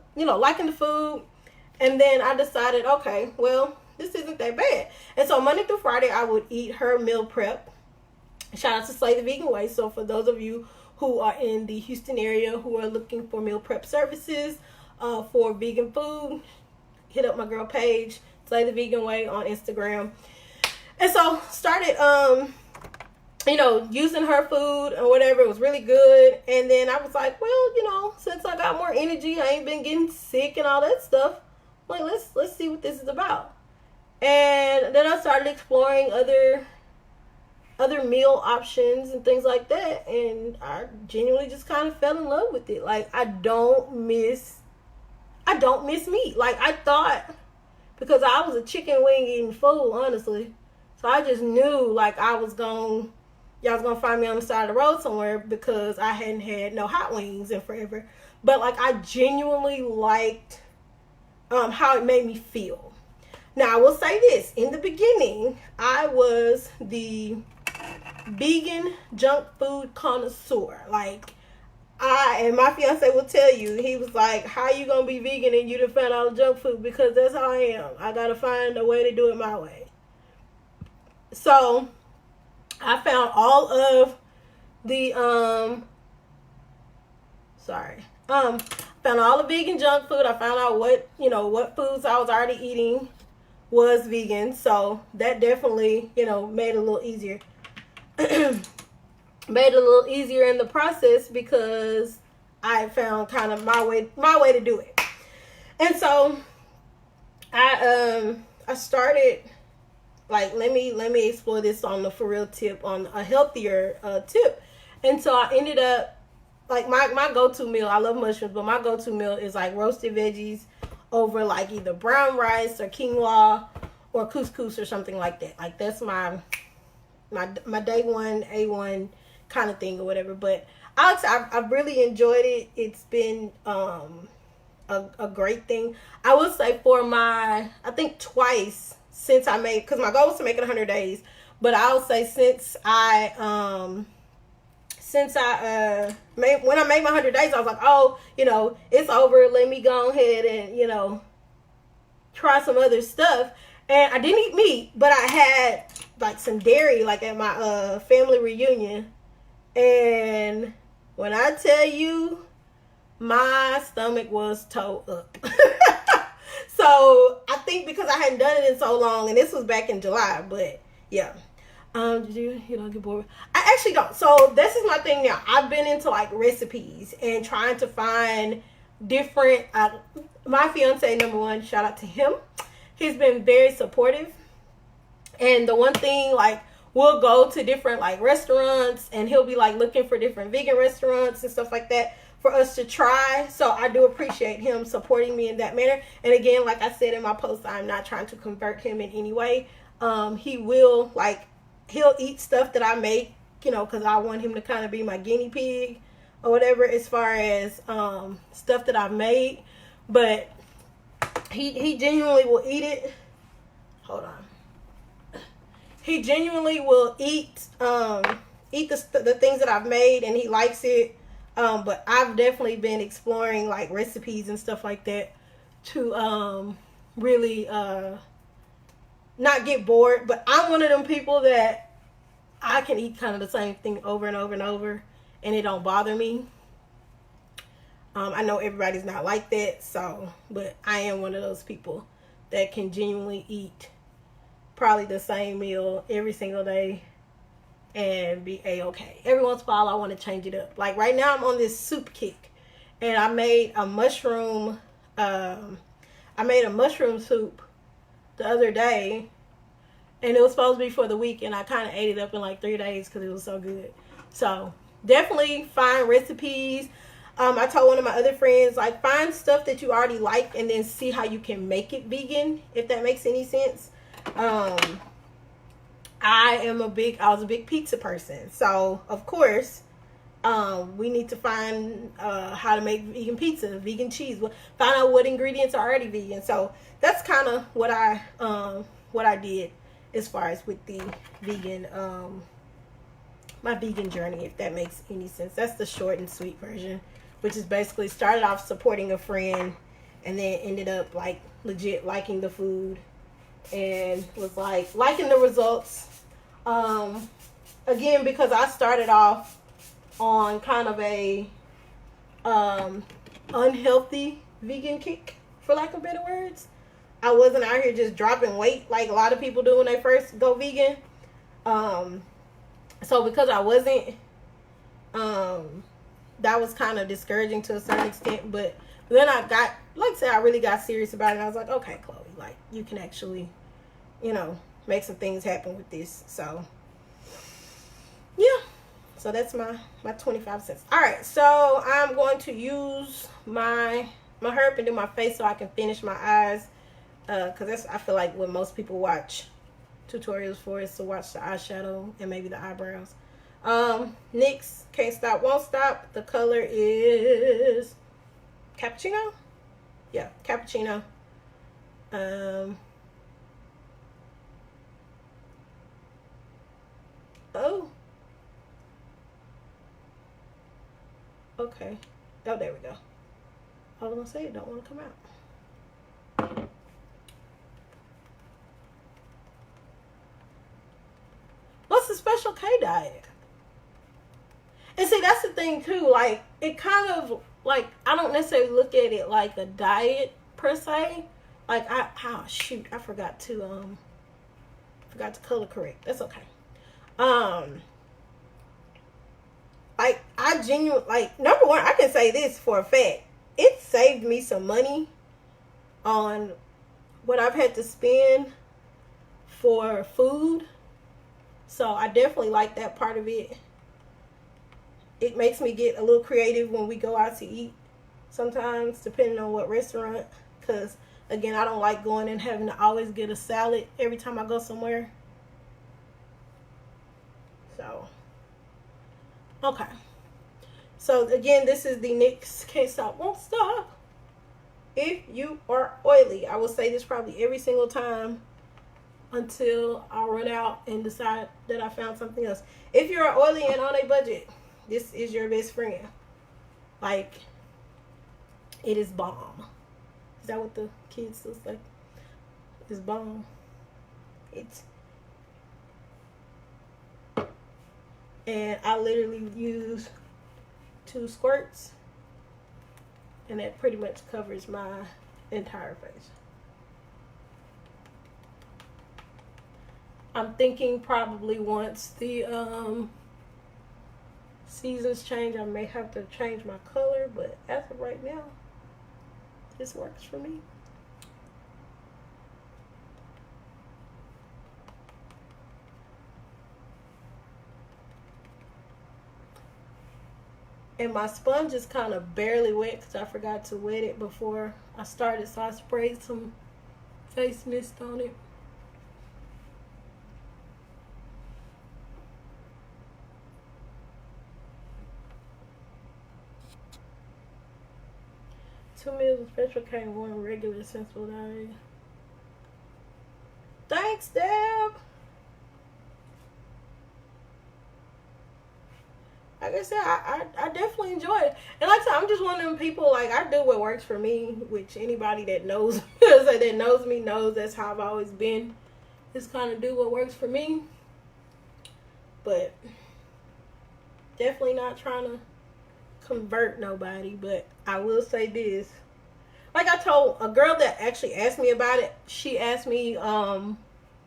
liking the food. And then I decided, okay, well, this isn't that bad. And so Monday through Friday, I would eat her meal prep. Shout out to Slay the Vegan Way. So for those of you who are in the Houston area who are looking for meal prep services for vegan food, hit up my girl page, Slay the Vegan Way on Instagram. And so started, using her food or whatever. It was really good. And then I was like, well, since I got more energy, I ain't been getting sick and all that stuff. Like, let's see what this is about. And then I started exploring other meal options and things like that, and I genuinely just kind of fell in love with it. Like, I don't miss meat. Like, I thought, because I was a chicken wing eating fool, honestly, so I just knew like y'all was gonna find me on the side of the road somewhere because I hadn't had no hot wings in forever. But like, I genuinely liked how it made me feel. Now, I will say this: in the beginning, I was the vegan junk food connoisseur. Like, and my fiance will tell you, he was like, how you gonna be vegan and you done found all the junk food? Because that's how I am. I gotta find a way to do it my way. So I found all of the found all the vegan junk food. I found out what foods I was already eating was vegan, so that definitely made it a little easier. Made it a little easier in the process because I found kind of my way to do it. And so I started, like, let me explore this on the for real tip, on a healthier tip. And so I ended up, like, my go-to meal, I love mushrooms, but my go-to meal is like roasted veggies over like either brown rice or quinoa or couscous or something like that. Like, that's my day one, A1 kind of thing or whatever. But I've really enjoyed it. It's been a great thing. I will say for I think twice since I made, because my goal was to make it 100 days, but I'll say since I when I made my 100 days, I was like, oh, it's over. Let me go ahead and, try some other stuff. And I didn't eat meat, but I had like some dairy, like at my family reunion. And when I tell you, my stomach was tore up. So I think because I hadn't done it in so long, and this was back in July, but yeah. Did you get bored? I actually don't. So this is my thing now. I've been into like recipes and trying to find different, my fiance, number one, shout out to him. He's been very supportive. And the one thing, like, we'll go to different like restaurants and he'll be like looking for different vegan restaurants and stuff like that for us to try. So I do appreciate him supporting me in that manner. And again, like I said in my post, I'm not trying to convert him in any way. He'll eat stuff that I make, because I want him to kind of be my guinea pig or whatever as far as stuff that I've made. But he genuinely will eat it. Hold on. He genuinely will eat the things that I've made, and he likes it. But I've definitely been exploring like recipes and stuff like that to really not get bored. But I'm one of them people that I can eat kind of the same thing over and over and over, and it don't bother me. I know everybody's not like that, but I am one of those people that can genuinely eat probably the same meal every single day and be a-okay. Every once in a while, I want to change it up. Like right now, I'm on this soup kick, and I made a mushroom. I made a mushroom soup the other day, and it was supposed to be for the week, and I kind of ate it up in like 3 days because it was so good. So definitely find recipes. I told one of my other friends, like, find stuff that you already like and then see how you can make it vegan, if that makes any sense. I was a big pizza person. So, of course, We need to find how to make vegan pizza, vegan cheese. Find out what ingredients are already vegan. So that's kind of what I did as far as with the vegan, my vegan journey, if that makes any sense. That's the short and sweet version, which is basically started off supporting a friend and then ended up like legit liking the food and was like liking the results. Again, because I started off on kind of a unhealthy vegan kick, for lack of better words. I wasn't out here just dropping weight like a lot of people do when they first go vegan. So because I wasn't, that was kind of discouraging to a certain extent. But then I got, like I said, I really got serious about it. And I was like, okay, Chloe, like you can actually, you know, make some things happen with this. So yeah. So that's my 25 cents. All right, so I'm going to use my herb and do my face so I can finish my eyes. Because that's, I feel like, what most people watch tutorials for is to watch the eyeshadow and maybe the eyebrows. NYX Can't Stop Won't Stop. The color is cappuccino. Yeah, cappuccino. Oh. Okay. Oh, there we go. I was gonna say it don't want to come out. What's the Special K diet? And see, that's the thing too. Like, it kind of like, I don't necessarily look at it like a diet per se. Like, oh shoot, I forgot to color correct. That's okay. Like, I genuinely, like, number one, I can say this for a fact. It saved me some money on what I've had to spend for food. So I definitely like that part of it. It makes me get a little creative when we go out to eat sometimes, depending on what restaurant. Because, again, I don't like going and having to always get a salad every time I go somewhere. So, okay. So, again, this is the NYX Can't Stop Won't Stop. If you are oily, I will say this probably every single time until I run out and decide that I found something else. If you're oily and on a budget, this is your best friend. Like, it is bomb. Is that what the kids still say? It's bomb. And I literally use 2 squirts, and that pretty much covers my entire face. I'm thinking probably once the seasons change, I may have to change my color, but as of right now, this works for me. And my sponge is kind of barely wet because I forgot to wet it before I started, so I sprayed some face mist on it. Two meals of Special K and 1 regular sensible diet. Thanks, Deb. Like I said, I definitely enjoy it. And like I said, I'm just one of them people, like, I do what works for me, which anybody that knows that knows me knows that's how I've always been. Just kind of do what works for me. But definitely not trying to convert nobody. But I will say this. Like I told a girl that actually asked me about it, she asked me, you know,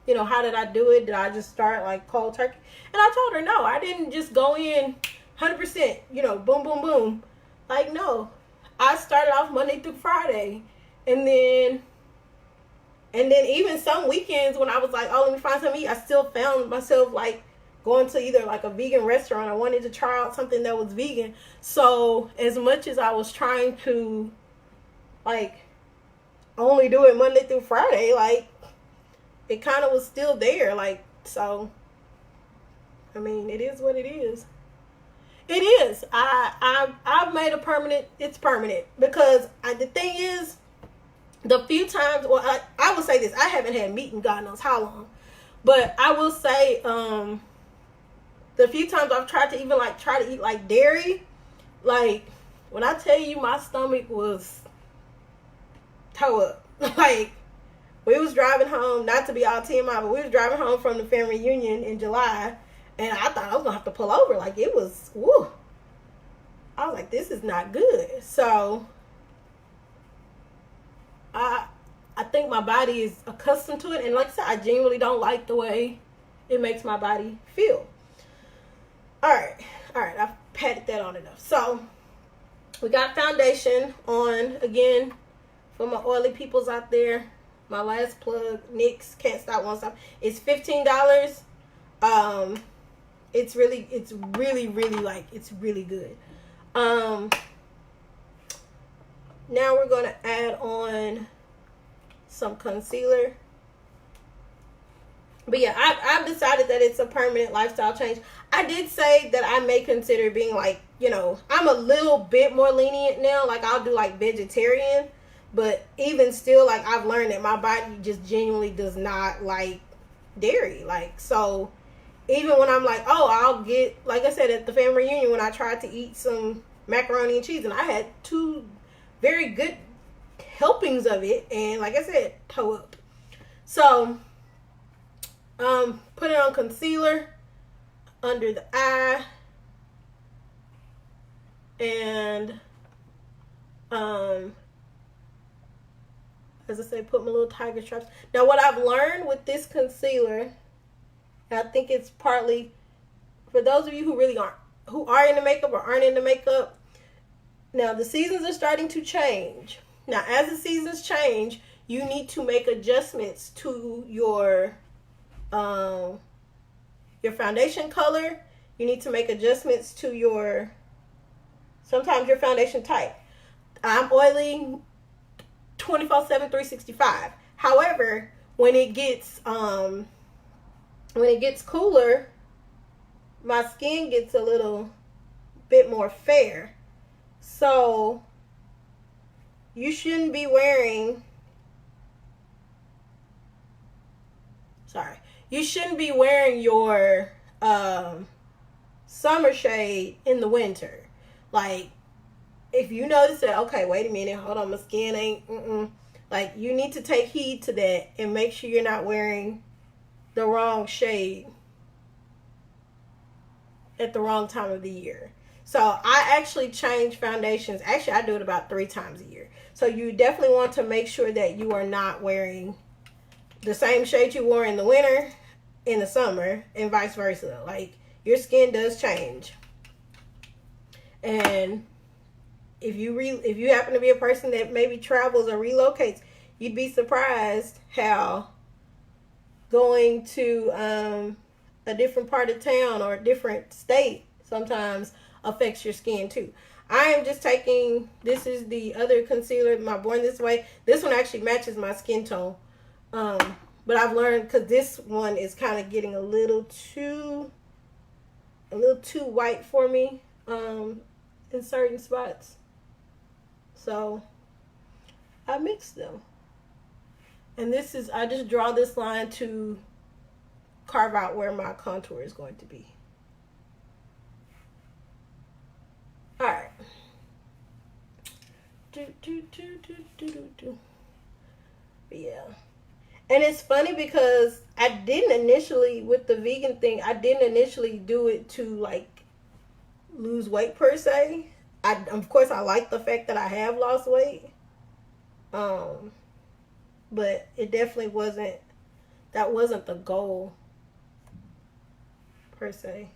how did I do it? Did I just start like cold turkey? And I told her, no, I didn't just go in 100%, you know, boom, boom, boom. Like, no, I started off Monday through Friday. And then even some weekends when I was like, oh, let me find something to eat, I still found myself like going to either like a vegan restaurant. I wanted to try out something that was vegan. So as much as I was trying to like only do it Monday through Friday, like it kind of was still there. Like, so, I mean, it is what it is. It is. I've made a permanent. It's permanent because the thing is, the few times, well, I will say this: I haven't had meat in God knows how long, but I will say, the few times I've tried to even like try to eat like dairy, like when I tell you my stomach was toe up, like we was driving home, not to be all TMI, but we was driving home from the family reunion in July, and I thought I was gonna have to pull over. Like it was, woo. I was like, this is not good. So I think my body is accustomed to it, and like I said, I genuinely don't like the way it makes my body feel. All right, I've patted that on enough. So we got foundation on again for my oily peoples out there. My last plug, NYX Can't Stop Won't Stop. It's $15. It's really like it's really good. Now we're gonna add on some concealer. But yeah, I've decided that it's a permanent lifestyle change. I did say that I may consider being like, you know, I'm a little bit more lenient now. Like I'll do like vegetarian, but even still, like I've learned that my body just genuinely does not like dairy. Like, so even when I'm like, oh, I'll get, like I said, at the family reunion when I tried to eat some macaroni and cheese, and I had 2 very good helpings of it, and like I said, toe up. So put it on concealer under the eye, and as I say, put my little tiger stripes. Now what I've learned with this concealer, and I think it's partly for those of you who really aren't, who are into makeup or aren't into makeup. Now the seasons are starting to change. Now as the seasons change, you need to make adjustments to your foundation color. You need to make adjustments to sometimes your foundation type. I'm oily 24/7, 365. However, when it gets cooler, my skin gets a little bit more fair. So you shouldn't be wearing, your summer shade in the winter. Like if you notice that, okay, wait a minute, hold on, my skin ain't, like you need to take heed to that and make sure you're not wearing the wrong shade at the wrong time of the year. So I actually change foundations. Actually, I do it about 3 times a year. So you definitely want to make sure that you are not wearing the same shade you wore in the winter in the summer, and vice versa. Like your skin does change. And if you happen to be a person that maybe travels or relocates, you'd be surprised how going to a different part of town or a different state sometimes affects your skin too. I am just taking, this is the other concealer, my Born This Way. This one actually matches my skin tone. But I've learned, because this one is kind of getting a little too white for me in certain spots. So I mix them. And this is, I just draw this line to carve out where my contour is going to be. All right. Yeah. And it's funny because I didn't initially, with the vegan thing, I didn't initially do it to like lose weight per se. Of course, I like the fact that I have lost weight. But it definitely wasn't, that wasn't the goal per se.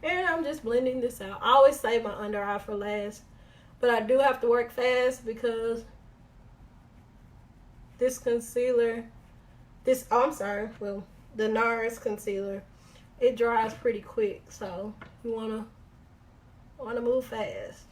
And I'm just blending this out. I always save my under eye for last, but I do have to work fast because this concealer, the NARS concealer, it dries pretty quick, so you wanna move fast.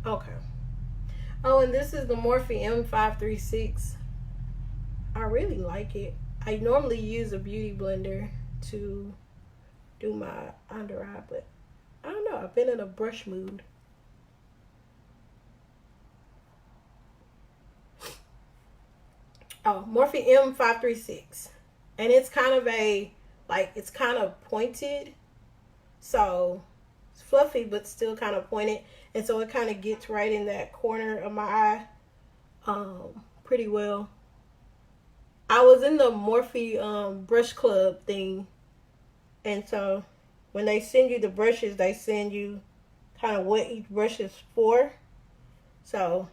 Okay. Oh, and this is the Morphe M536. I really like it. I normally use a beauty blender to do my under eye, but I don't know. I've been in a brush mood. Oh, Morphe M536. And it's kind of it's kind of pointed. So it's fluffy, but still kind of pointed. And so it kind of gets right in that corner of my eye pretty well. I was in the Morphe brush club thing. And so when they send you the brushes, they send you kind of what each brush is for. So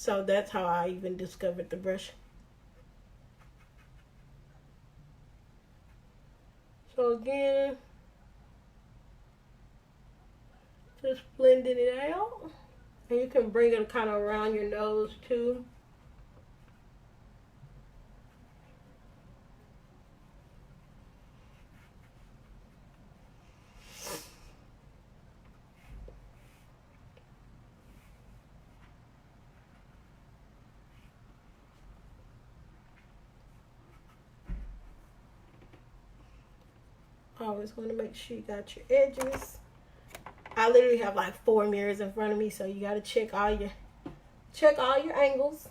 that's how I even discovered the brush. So again, just blending it out. And you can bring it kind of around your nose too. Always want to make sure you got your edges. I literally have like 4 mirrors in front of me, so you got to check all your angles.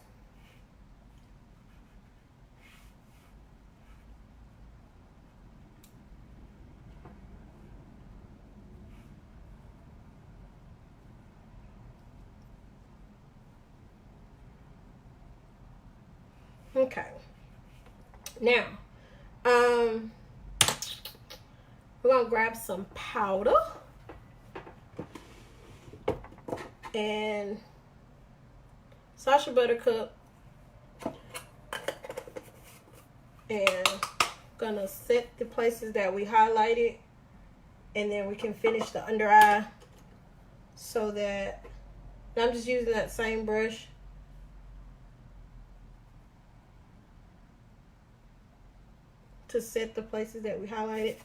Okay. Now, we're gonna grab some powder and Sacha Buttercup, and gonna set the places that we highlighted, and then we can finish the under eye. So that, and I'm just using that same brush. To set the places that we highlighted.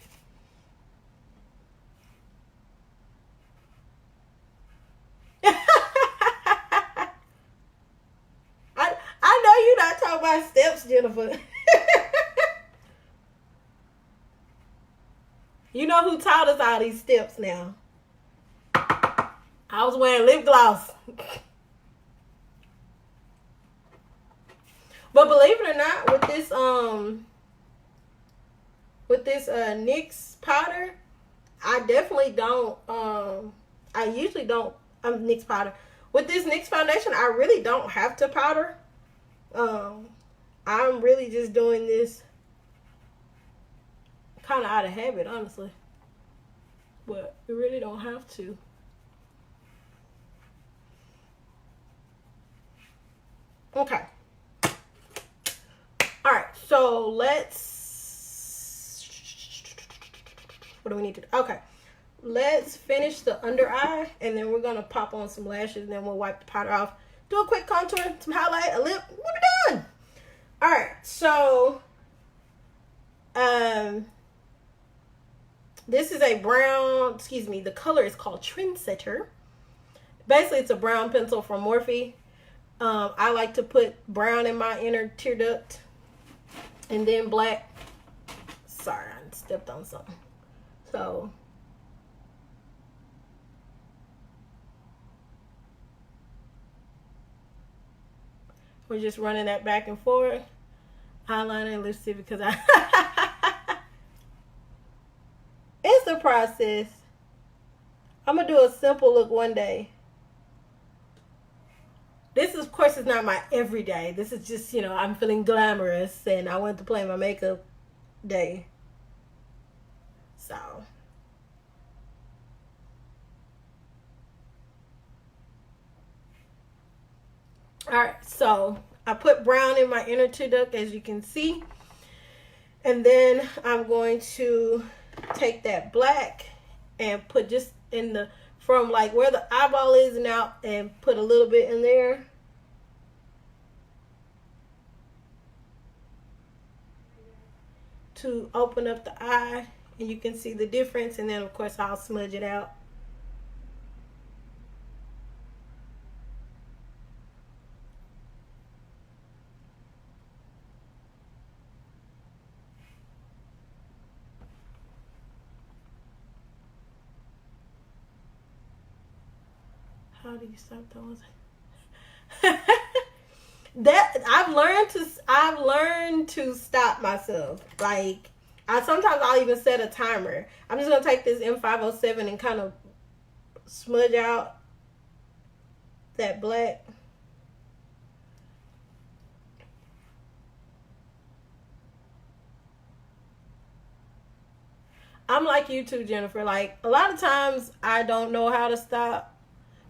I know you're not talking about steps, Jennifer. You know who taught us all these steps now. I was wearing lip gloss. But believe it or not, with this NYX powder, I definitely don't, I usually don't, NYX powder. With this NYX foundation, I really don't have to powder. I'm really just doing this kind of out of habit, honestly. But you really don't have to. Okay. Alright, so what do we need to do? Okay. Let's finish the under eye, and then we're going to pop on some lashes, and then we'll wipe the powder off. Do a quick contour, some highlight, a lip. We're done. Alright, so this is a brown, the color is called Trendsetter. Basically, it's a brown pencil from Morphe. I like to put brown in my inner tear duct, and then black. Sorry, I stepped on something. So we're just running that back and forth. Eyeliner and lipstick, because it's a process. I'm gonna do a simple look one day. This, of course, is not my everyday. This is just, I'm feeling glamorous and I want to play my makeup day. So. Alright, so I put brown in my inner tear duct, as you can see. And then I'm going to take that black and put just in the, from like where the eyeball is and out, and put a little bit in there. To open up the eye, and you can see the difference, and then of course I'll smudge it out. How do you stop those? That I've learned to stop myself. Like, sometimes I'll even set a timer. I'm just gonna take this M507 and kind of smudge out that black. I'm like you too, Jennifer. Like, a lot of times I don't know how to stop.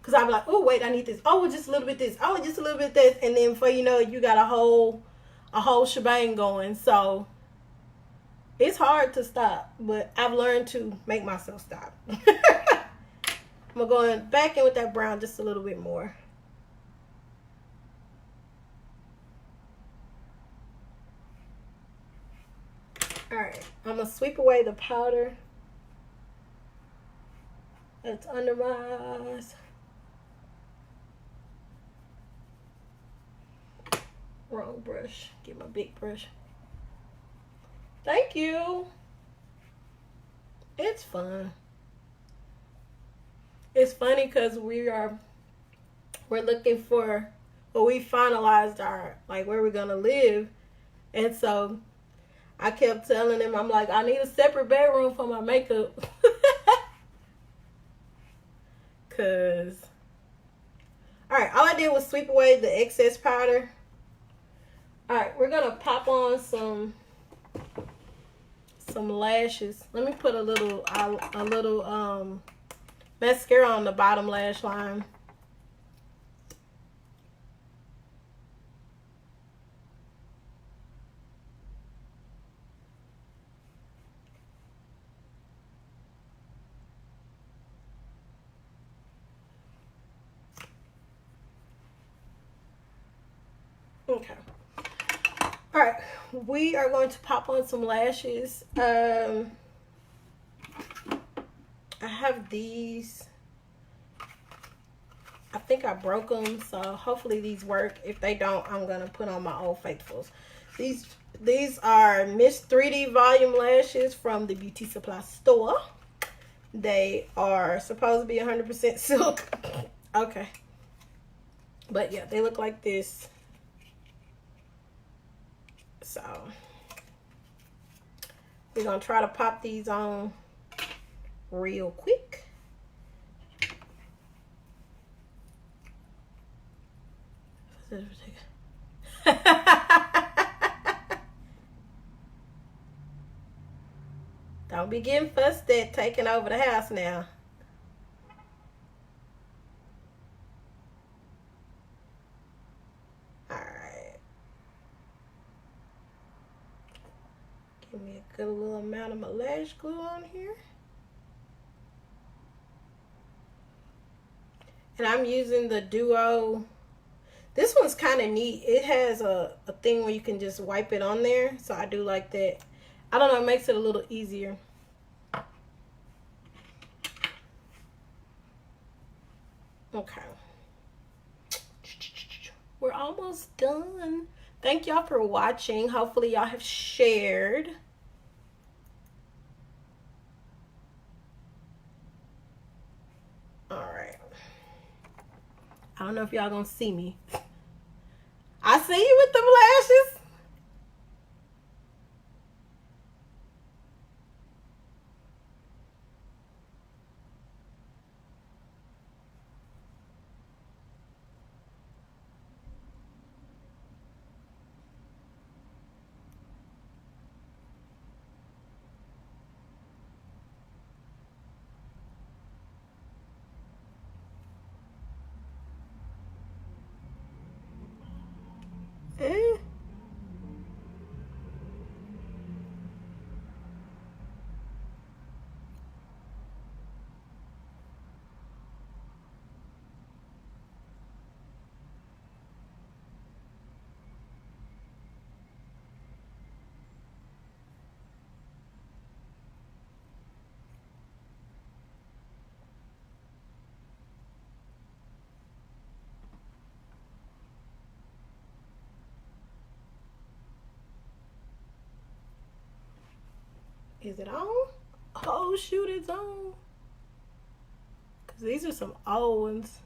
Because I'm like, oh, wait, I need this. Oh, just a little bit this. Oh, just a little bit this. And then before you know it, you got a whole shebang going. So it's hard to stop. But I've learned to make myself stop. I'm going back in with that brown just a little bit more. Alright, I'm going to sweep away the powder that's under my eyes. Wrong brush. Get my big brush. Thank you. It's fun. It's funny because we're looking for, well, we finalized our, like, where we're gonna live, and so I kept telling him, I'm like, I need a separate bedroom for my makeup. Cause, all right, all I did was sweep away the excess powder. All right, we're gonna pop on some lashes. Let me put a little mascara on the bottom lash line. Okay. All right, we are going to pop on some lashes. I have these. I think I broke them, so hopefully these work. If they don't, I'm gonna put on my Old Faithfuls. These are Miss 3D Volume Lashes from the Beauty Supply Store. They are supposed to be 100% silk. Okay, but yeah, they look like this. So we're gonna try to pop these on real quick. Don't be getting fussed at taking over the house now. Alright. Give me a good little amount of my lash glue on here. And I'm using the Duo. This one's kind of neat. It has a thing where you can just wipe it on there. So I do like that. I don't know, it makes it a little easier. Okay. We're almost done. Thank y'all for watching. Hopefully y'all have shared. Alright. I don't know if y'all gonna see me. I see you with them lashes. Is it on? Oh shoot, it's on. Cause these are some old ones.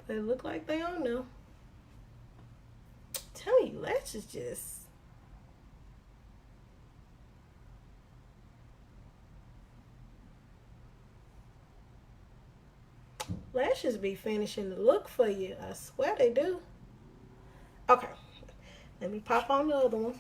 But it look like they on now. Tell you, lashes just. Lashes be finishing the look for you. I swear they do. Okay. Let me pop on the other one.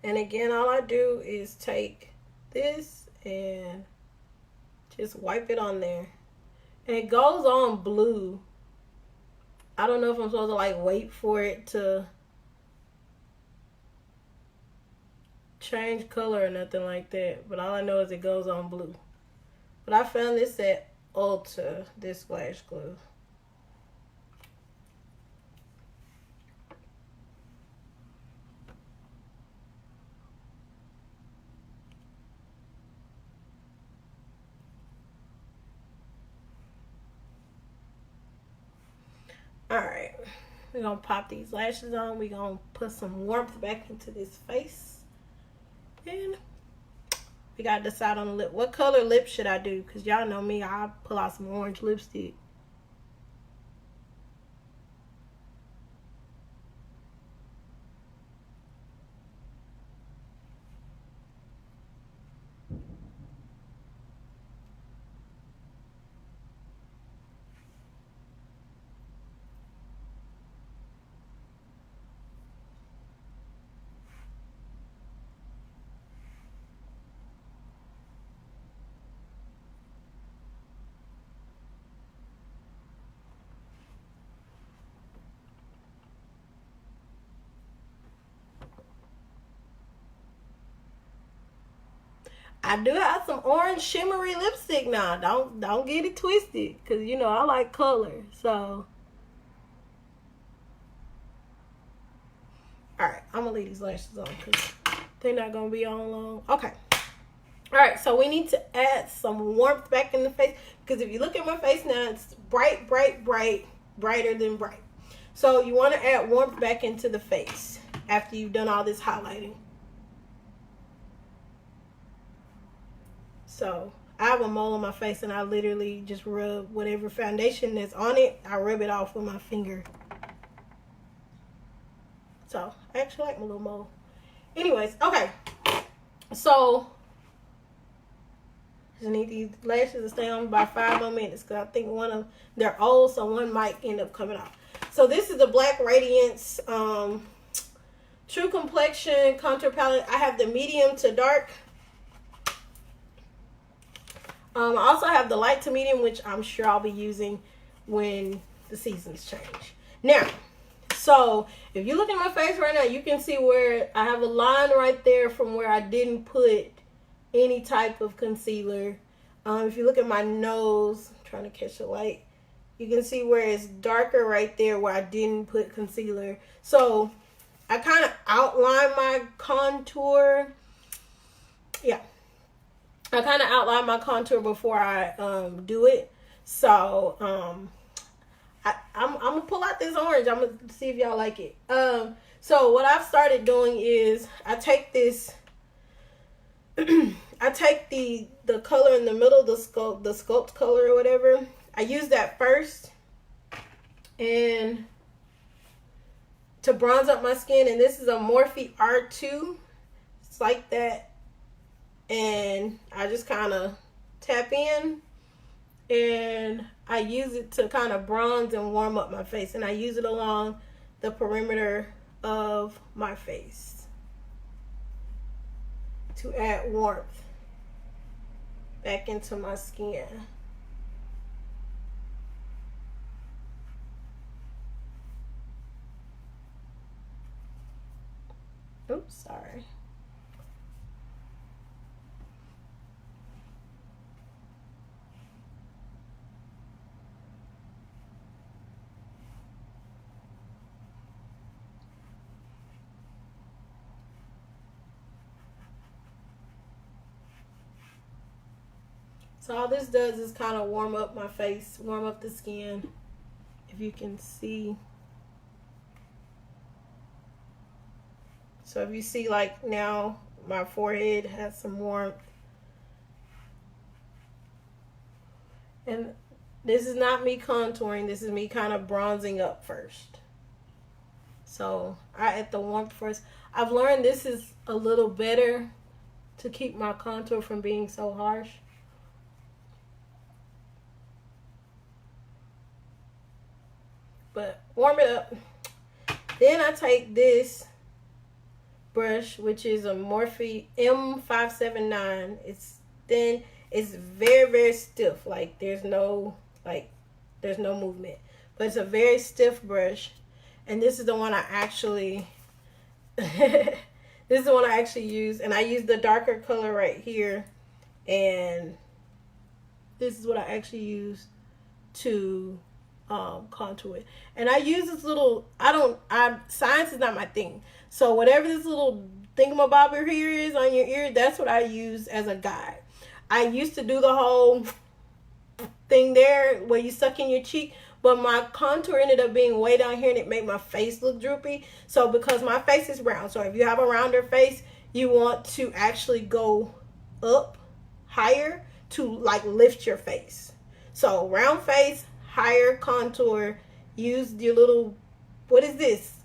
And again, all I do is take this and just wipe it on there. And it goes on blue. I don't know if I'm supposed to like wait for it to change color or nothing like that. But all I know is it goes on blue. But I found this at Ulta, this lash glue. Alright, we're going to pop these lashes on. We're going to put some warmth back into this face. And we got to decide on the lip. What color lip should I do? Because y'all know me, I'll pull out some orange lipstick. I do have some orange shimmery lipstick now. Don't get it twisted, cause you know I like color. So, all right, I'm gonna leave these lashes on cause they're not gonna be on long. Okay. All right, so we need to add some warmth back in the face because if you look at my face now, it's bright, bright, bright, brighter than bright. So you want to add warmth back into the face after you've done all this highlighting. So I have a mole on my face and I literally just rub whatever foundation that's on it. I rub it off with my finger. So I actually like my little mole. Anyways, okay. So I just need these lashes to stay on about 5 more minutes because I think one of they're old, so one might end up coming off. So this is the Black Radiance True Complexion Contour Palette. I have the medium to dark. I also have the light to medium, which I'm sure I'll be using when the seasons change. Now, so if you look at my face right now, you can see where I have a line right there from where I didn't put any type of concealer. If you look at my nose, I'm trying to catch the light, you can see where it's darker right there where I didn't put concealer. So I kind of outline my contour. Yeah. I kind of outline my contour before I do it. So I'm gonna pull out this orange. I'm gonna see if y'all like it. So what I've started doing is I take this I take the color in the middle, the sculpt color or whatever. I use that first and to bronze up my skin, and this is a Morphe R2. It's like that. And I just kind of tap in and I use it to kind of bronze and warm up my face, and I use it along the perimeter of my face to add warmth back into my skin. Oops, sorry. So all this does is kind of warm up my face, warm up the skin, if you can see. So if you see, like, now my forehead has some warmth. And this is not me contouring, this is me kind of bronzing up first. So I add the warmth first. I've learned this is a little better to keep my contour from being so harsh. But warm it up. Then I take this brush, which is a Morphe M579. It's thin. It's very, very stiff. Like there's no movement. But it's a very stiff brush. And this is the one I actually this is the one I actually use. And I use the darker color right here. And this is what I actually use to contour it. And I use this little, science is not my thing. So whatever this little thingamabobber here is on your ear, that's what I use as a guide. I used to do the whole thing there where you suck in your cheek, but my contour ended up being way down here and it made my face look droopy. So because my face is round, so if you have a rounder face, you want to actually go up higher to like lift your face. So round face, higher contour, use your little, what is this?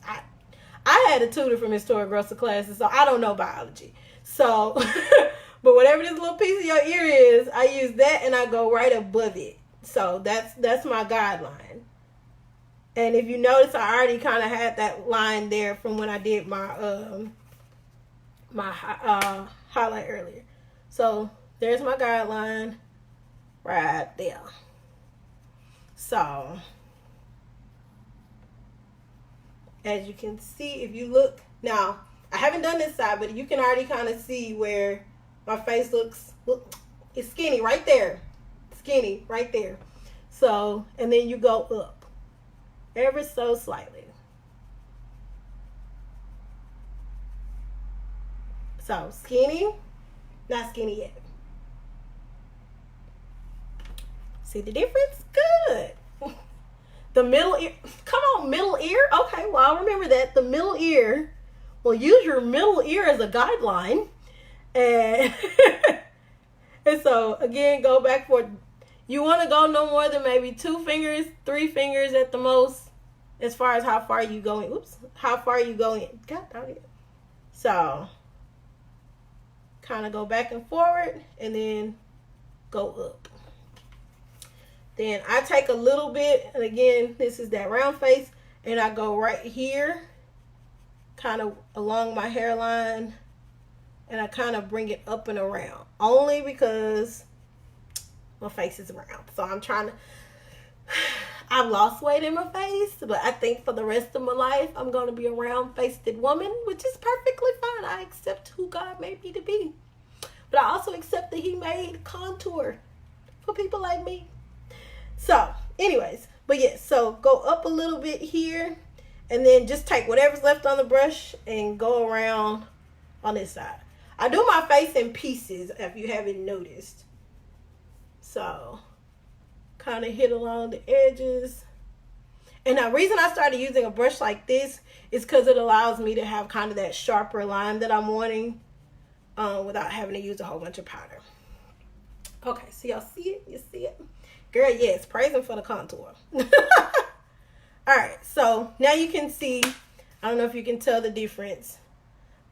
I had a tutor from Historic Grocer classes, so I don't know biology. So, but whatever this little piece of your ear is, I use that and I go right above it. So that's my guideline. And if you notice, I already kind of had that line there from when I did my highlight earlier. So there's my guideline right there. So as you can see, if you look now, I haven't done this side, but you can already kind of see where my face looks. Look, it's skinny right there. Skinny right there. So, and then you go up ever so slightly. So skinny, not skinny yet. See the difference? Good. The middle ear, come on, middle ear. Okay, well, I'll remember that. The middle ear, well, use your middle ear as a guideline. And, and so, again, go back for, you want to go no more than maybe 2 fingers, 3 fingers at the most, as far as how far you go in. Oops, how far you go in. God darn it. So, kind of go back and forward, and then go up. Then I take a little bit, and again, this is that round face, and I go right here, kind of along my hairline, and I kind of bring it up and around, only because my face is round. So I'm trying to, I've lost weight in my face, but I think for the rest of my life, I'm going to be a round-faced woman, which is perfectly fine. I accept who God made me to be. But I also accept that he made contour for people like me. So, anyways, but yes, so go up a little bit here, and then just take whatever's left on the brush and go around on this side. I do my face in pieces, if you haven't noticed. So, kind of hit along the edges. And the reason I started using a brush like this is because it allows me to have kind of that sharper line that I'm wanting without having to use a whole bunch of powder. Okay, so y'all see it? You see it? Girl, yes, praise him for the contour. Alright, so now you can see, I don't know if you can tell the difference,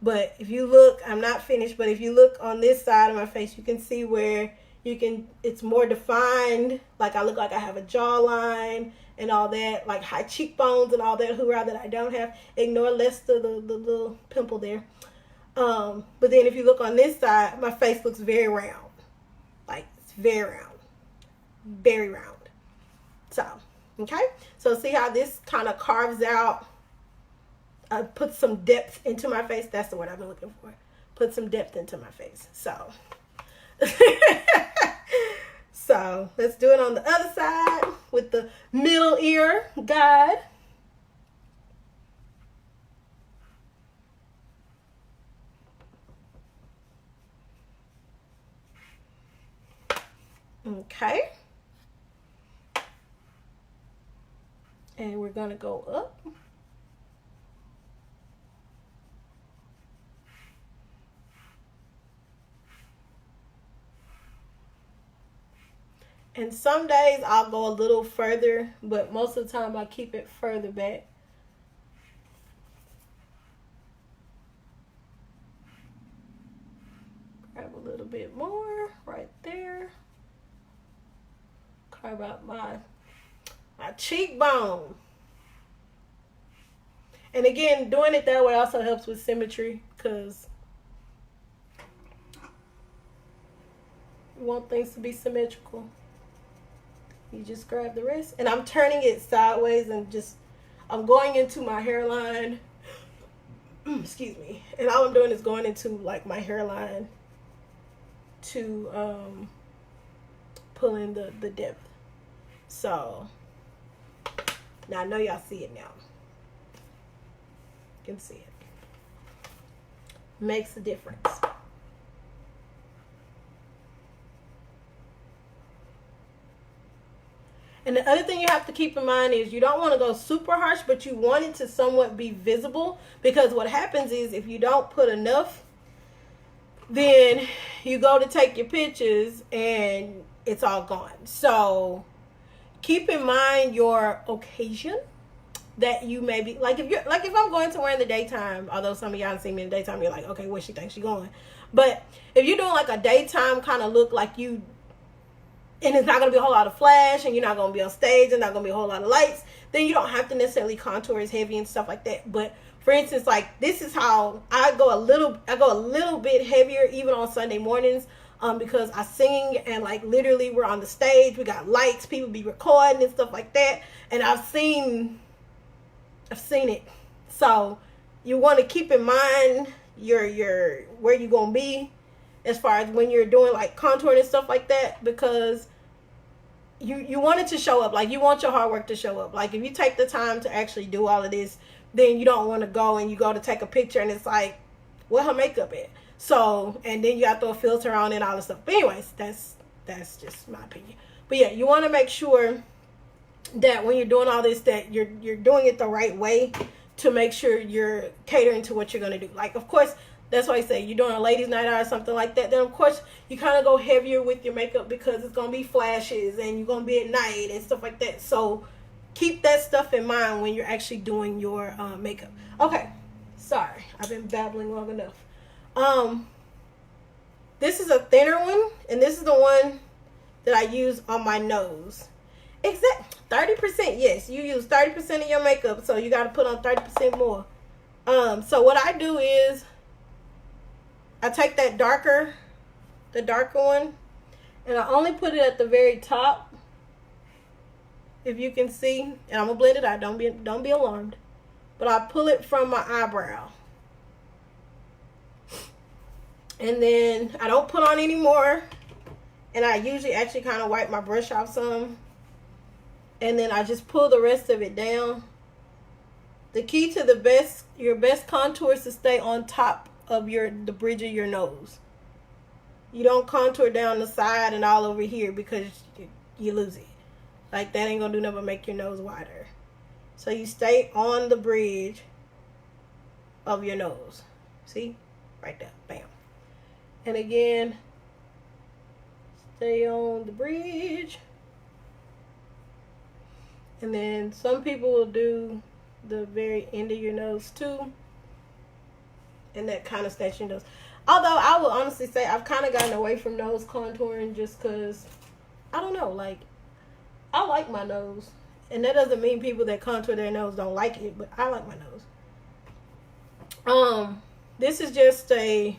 but if you look, I'm not finished, but if you look on this side of my face, you can see where it's more defined, like I look like I have a jawline and all that, like high cheekbones and all that hoorah that I don't have. Ignore less the little pimple there. But then if you look on this side, my face looks very round. Like, it's very round. Very round. So, okay? So, see how this kind of carves out, put some depth into my face. That's the word I've been looking for. Put some depth into my face. So, so let's do it on the other side with the middle ear guide. Okay. And we're going to go up. And some days I'll go a little further, but most of the time I keep it further back. Grab a little bit more right there. Carve out my cheekbone. And again, doing it that way also helps with symmetry, because you want things to be symmetrical. You just grab the rest, and I'm turning it sideways, and I'm going into my hairline. Excuse me. And all I'm doing is going into like my hairline to pull in the depth. So now I know y'all see it now. You can see it. Makes a difference. And the other thing you have to keep in mind is you don't want to go super harsh, but you want it to somewhat be visible, because what happens is if you don't put enough, then you go to take your pictures and it's all gone. So keep in mind your occasion that you may be, like if I'm going somewhere in the daytime, although some of y'all don't see me in the daytime, you're like, okay, where she thinks she's going. But if you're doing like a daytime kind of look, like you, and it's not going to be a whole lot of flash, and you're not going to be on stage, and not going to be a whole lot of lights, then you don't have to necessarily contour as heavy and stuff like that. But for instance, like this is how I go a little bit heavier even on Sunday mornings, because I sing, and like literally we're on the stage, we got lights, people be recording and stuff like that, and I've seen it. So you want to keep in mind your where you're going to be as far as when you're doing like contouring and stuff like that, because you want it to show up. Like you want your hard work to show up. Like if you take the time to actually do all of this, then you don't want to go and you go to take a picture and it's like, where her makeup at? So, and then you got to throw a filter on and all this stuff. But anyways, that's just my opinion. But yeah, you want to make sure that when you're doing all this, that you're doing it the right way to make sure you're catering to what you're going to do. Like, of course, that's why I say you're doing a ladies' night out or something like that. Then, of course, you kind of go heavier with your makeup because it's going to be flashes and you're going to be at night and stuff like that. So keep that stuff in mind when you're actually doing your makeup. Okay. Sorry. I've been babbling long enough. This is a thinner one, and this is the one that I use on my nose. Exact 30%. Yes, you use 30% of your makeup, so you got to put on 30% more. So what I do is I take the darker one, and I only put it at the very top, if you can see, and I'm gonna blend it out. Don't be alarmed, but I pull it from my eyebrow, and then I don't put on any more, and I usually actually kind of wipe my brush off some, and then I just pull the rest of it down. The key to your best contour is to stay on top of the bridge of your nose. You don't contour down the side and all over here, because you lose it. Like that ain't gonna do nothing but make your nose wider. So you stay on the bridge of your nose. See? Right there. Bam. And again, stay on the bridge. And then some people will do the very end of your nose too, and that kind of snatch your nose. Although I will honestly say I've kind of gotten away from nose contouring just because, I don't know, like I like my nose, and that doesn't mean people that contour their nose don't like it, but I like my nose. This is just a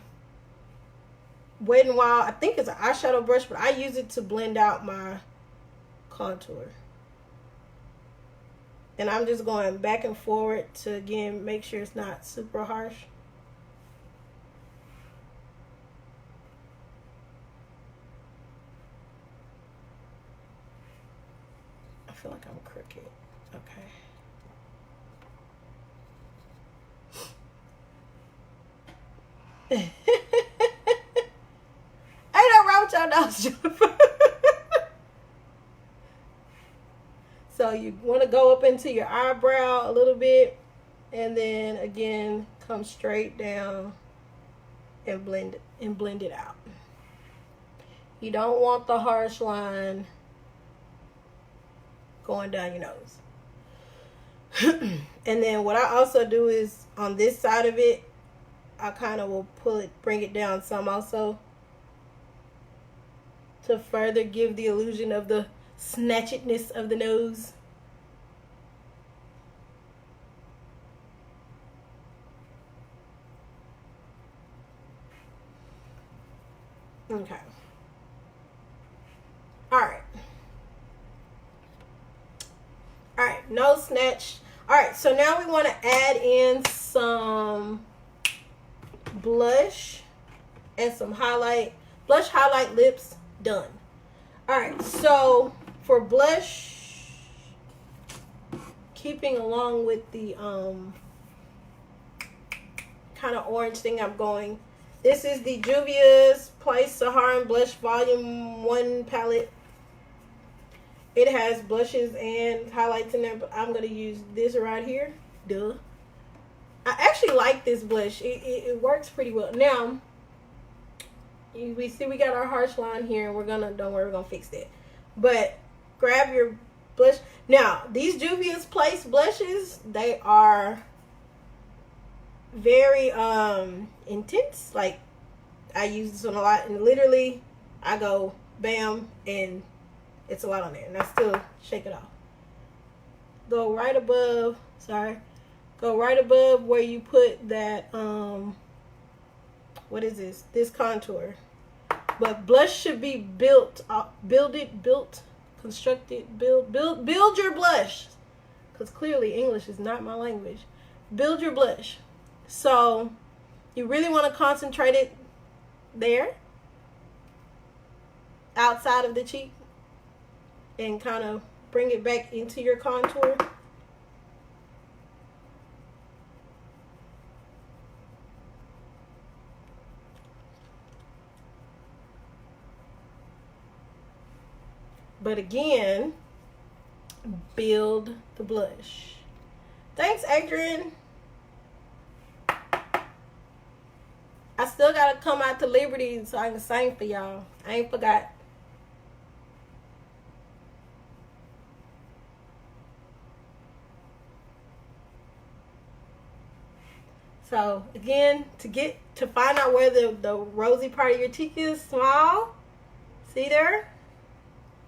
Wet n Wild, I think it's an eyeshadow brush, but I use it to blend out my contour. And I'm just going back and forward to, again, make sure it's not super harsh. I feel like I'm crooked. Okay. Ain't no wrong with your nose, Jennifer. So you want to go up into your eyebrow a little bit, and then again come straight down and blend it out. You don't want the harsh line going down your nose. And then what I also do is on this side of it, I kind of will bring it down some also, to further give the illusion of the snatchedness of the nose. Okay. Alright. Alright, nose snatch. Alright, so now we want to add in some blush and some highlight. Blush, highlight, lips, done. Alright, so for blush, keeping along with the kind of orange thing I'm going, this is the Juvia's Place Saharan Blush Volume 1 palette. It has blushes and highlights in there, but I'm going to use this right here. Duh. I actually like this blush. It works pretty well. Now, we see we got our harsh line here, and don't worry, we're gonna fix that. But grab your blush. Now, these Juvia's Place blushes, they are very intense. Like, I use this one a lot, and literally I go bam, and it's a lot on there, and I still shake it off. Go right above where you put that what is this contour. But blush should be build your blush, because clearly English is not my language. Build your blush. So you really want to concentrate it there, outside of the cheek, and kind of bring it back into your contour. But again, build the blush. Thanks, Adrian. I still gotta come out to Liberty so I can sing for y'all. I ain't forgot. So again, to find out where the rosy part of your cheek is small, see there?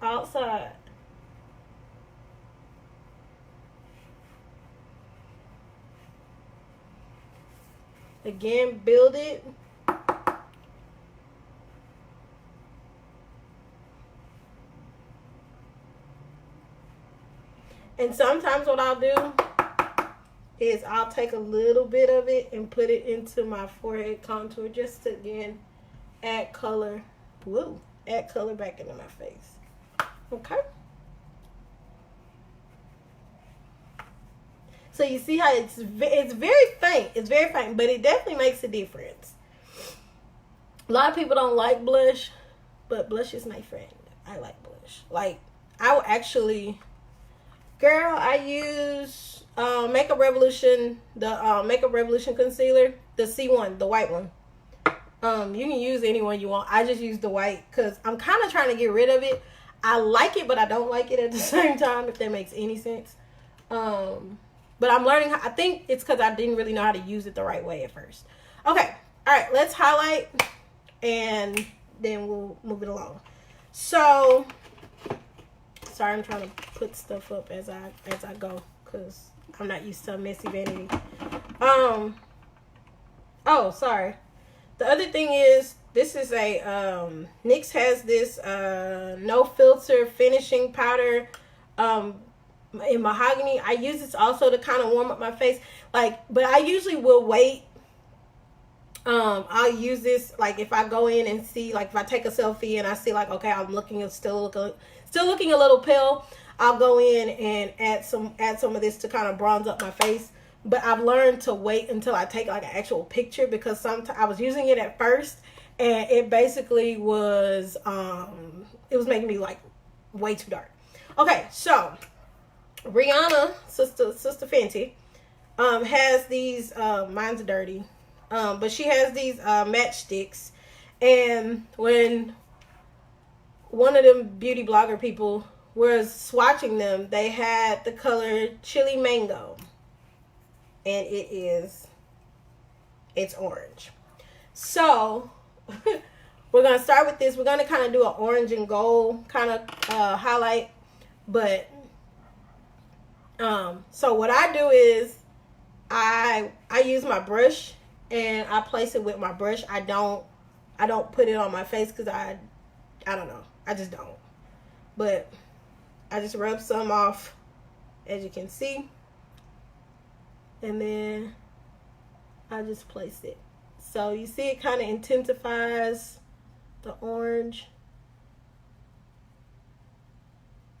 Outside. Again, build it. And sometimes what I'll do is I'll take a little bit of it and put it into my forehead contour, just to, again, add color. Woo! Add color back into my face. Okay. So you see how it's very faint. It's very faint, but it definitely makes a difference. A lot of people don't like blush, but blush is my friend. I like blush. Like, I will actually, girl, I use Makeup Revolution, the Makeup Revolution concealer, the C1, the white one. You can use any one you want. I just use the white because I'm kind of trying to get rid of it. I like it, but I don't like it at the same time, if that makes any sense. But I'm learning how, I think it's because I didn't really know how to use it the right way at first. Okay, all right, let's highlight, and then we'll move it along. So, sorry, I'm trying to put stuff up as I go, because I'm not used to a messy vanity. Oh, sorry. The other thing is, this is a, NYX has this no filter finishing powder in mahogany. I use this also to kind of warm up my face. Like, but I usually will wait. I'll use this, like, if I go in and see, like, if I take a selfie and I see, like, okay, I'm still looking a little pale, I'll go in and add some of this to kind of bronze up my face. But I've learned to wait until I take, like, an actual picture, because sometimes I was using it at first, and it basically was, it was making me, like, way too dark. Okay, so Rihanna, Sister Fenty, has these, mine's dirty, but she has these matchsticks. And when one of them beauty blogger people was swatching them, they had the color Chili Mango. And it's orange. So we're going to start with this. We're going to kind of do an orange and gold kind of highlight. But so what I do is I use my brush and I place it with my brush. I don't put it on my face because I don't know. I just don't. But I just rub some off, as you can see. And then I just place it. So you see it kind of intensifies the orange.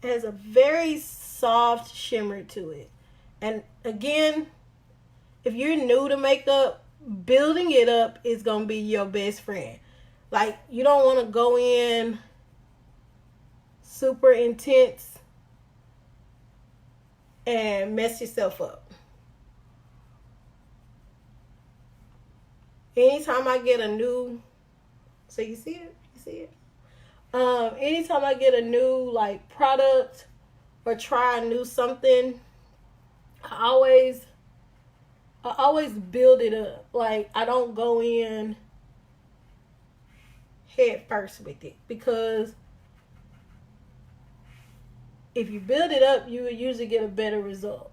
It has a very soft shimmer to it. And again, if you're new to makeup, building it up is going to be your best friend. Like, you don't want to go in super intense and mess yourself up. Anytime I get a new, so you see it? Anytime I get a new like product or try a new something, I always build it up. Like, I don't go in head first with it, because if you build it up, you will usually get a better result.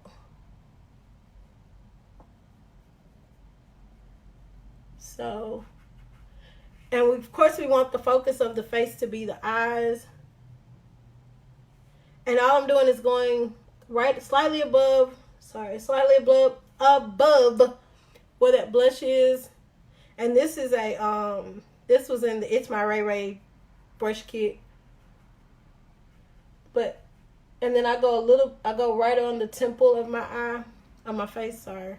So, and of course we want the focus of the face to be the eyes. And all I'm doing is going slightly above where that blush is. And this is this was in the It's My Ray Ray brush kit. And then I go right on the temple of my eye, on my face, sorry.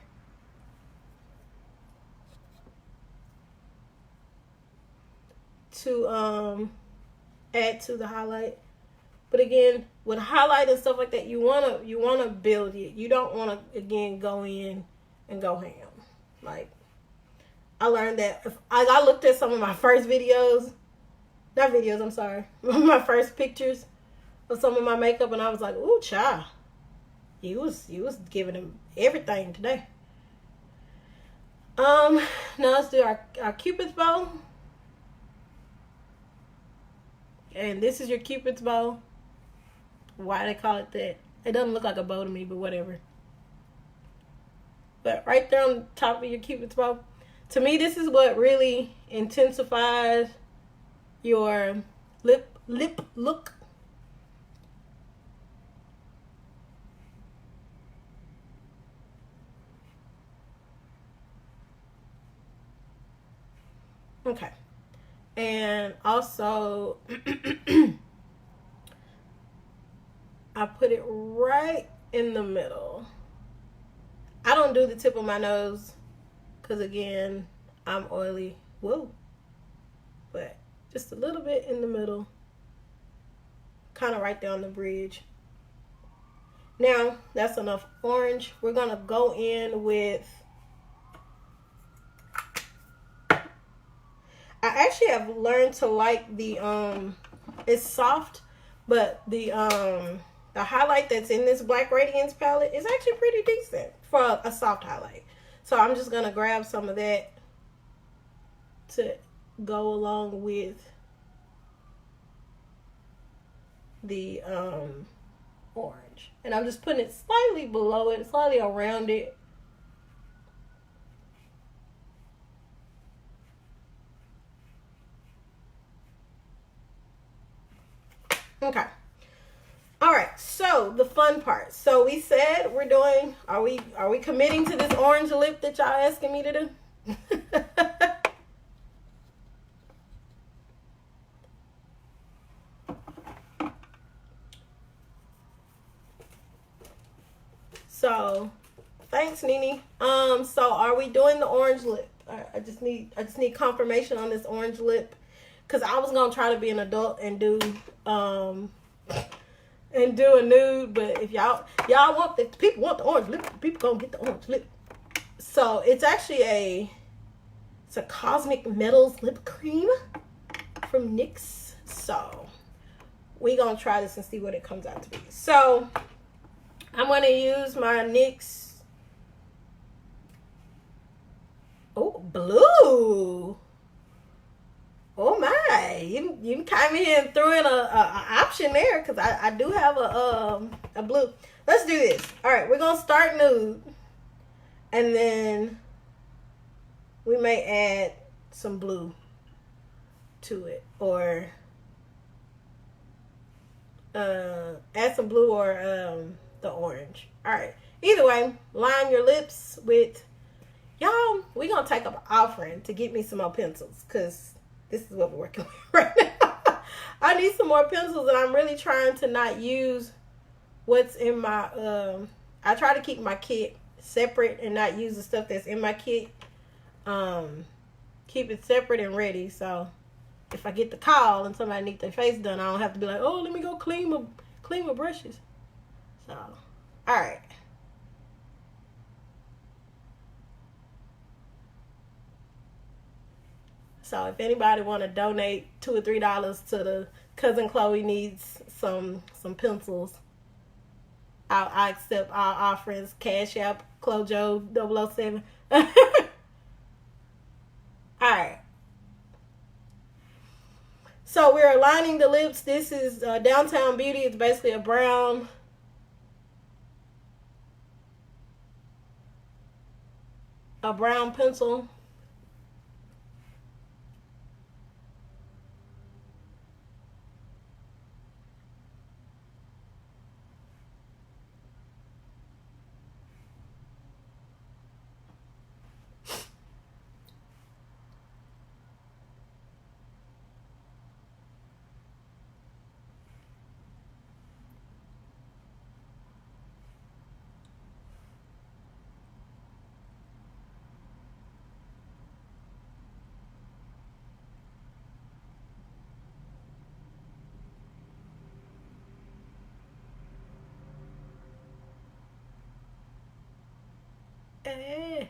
To add to the highlight. But again, with highlight and stuff like that, you wanna build it. You don't wanna, again, go in and go ham. Like, I learned that I looked at some of my first my first pictures of some of my makeup, and I was like, ooh, child, you was giving them everything today. Now let's do our Cupid's bow. And this is your Cupid's bow. Why they call it that? It doesn't look like a bow to me, but whatever. But right there on top of your Cupid's bow, to me, this is what really intensifies your lip look. Okay. And also, I put it right in the middle. I don't do the tip of my nose because, again, I'm oily. Whoa. But just a little bit in the middle. Kind of right there on the bridge. Now, that's enough orange. We're going to go in with... I actually have learned to like the, it's soft, but the highlight that's in this Black Radiance palette is actually pretty decent for a soft highlight. So I'm just going to grab some of that to go along with the orange. And I'm just putting it slightly below it, slightly around it. Okay. All right. So the fun part. So we said we're doing. Are we committing to this orange lip that y'all asking me to do? So, thanks, Nene. So are we doing the orange lip? I just need confirmation on this orange lip. Because I was going to try to be an adult and do and do a nude. But if y'all want the people want the orange lip, people gonna get the orange lip. So it's actually it's a Cosmic Metals lip cream from NYX. So we gonna try this and see what it comes out to be. So I'm gonna use my NYX. Oh, blue. Oh my, you came in here and threw in a option there, because I do have a blue. Let's do this. All right, we're gonna start nude, and then we may add some blue to it, or add some blue or the orange. All right, either way, line your lips with, y'all, we're gonna take up an offering to get me some more pencils, because this is what we're working with right now. I need some more pencils, and I'm really trying to not use what's in my I try to keep my kit separate and not use the stuff that's in my kit. Keep it separate and ready, so if I get the call and somebody needs their face done, I don't have to be like, oh, let me go clean my brushes. So, all right. So if anybody want to donate $2 or $3 to the CousinChloe needs some pencils, I accept all offerings. Cash App, Chloe 007. All right. So we're aligning the lips. This is Downtown Beauty. It's basically a brown pencil. Eh.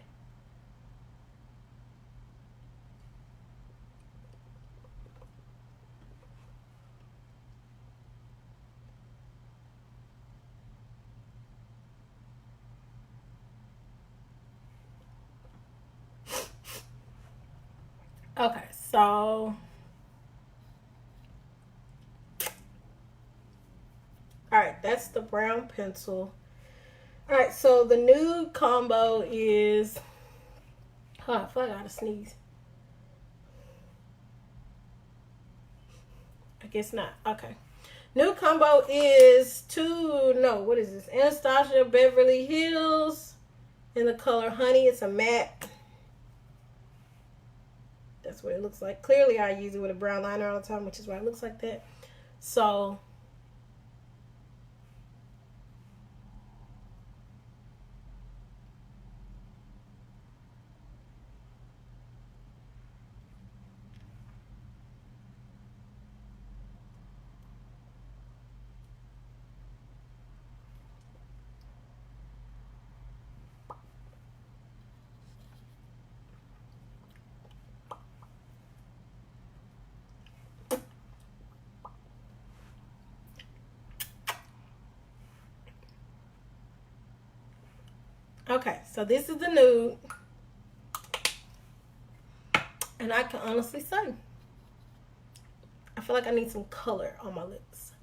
Okay, so all right, that's the brown pencil. All right, so the nude combo is, I gotta sneeze. I guess not. Okay. Nude combo is what is this? Anastasia Beverly Hills in the color Honey. It's a matte. That's what it looks like. Clearly, I use it with a brown liner all the time, which is why it looks like that. So, okay, so this is the nude. And I can honestly say, I feel like I need some color on my lips.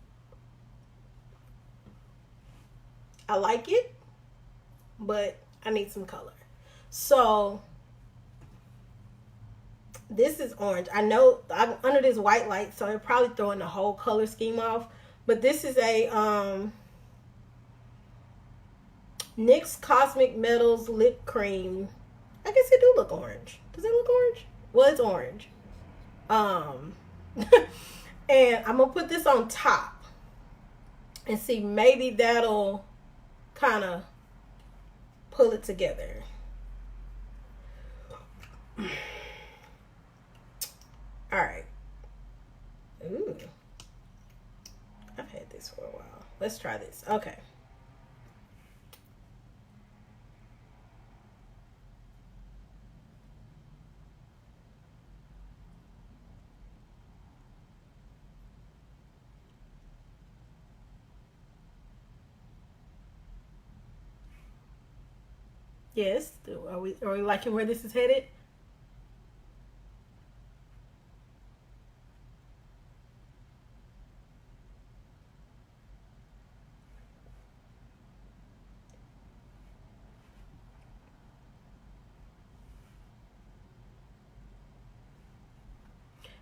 I like it, but I need some color. So this is orange. I know I'm under this white light, so I'm probably throwing the whole color scheme off. But this is a NYX Cosmic Metals lip cream. I guess it do look orange. Does it look orange? Well, it's orange. And I'm gonna put this on top and see, maybe that'll kind of pull it together. All right. Ooh. I've had this for a while. Let's try this. Okay. Yes. Are we liking where this is headed?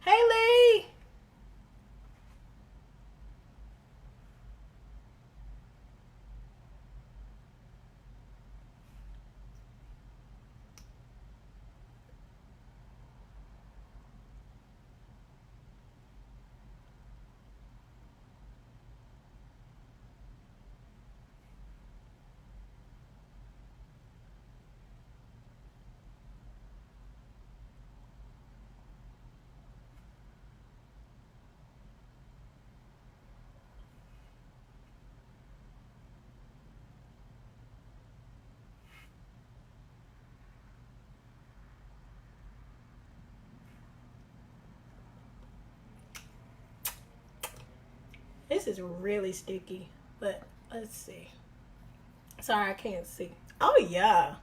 Haley. This is really sticky, but let's see. Sorry, I can't see. Oh, yeah.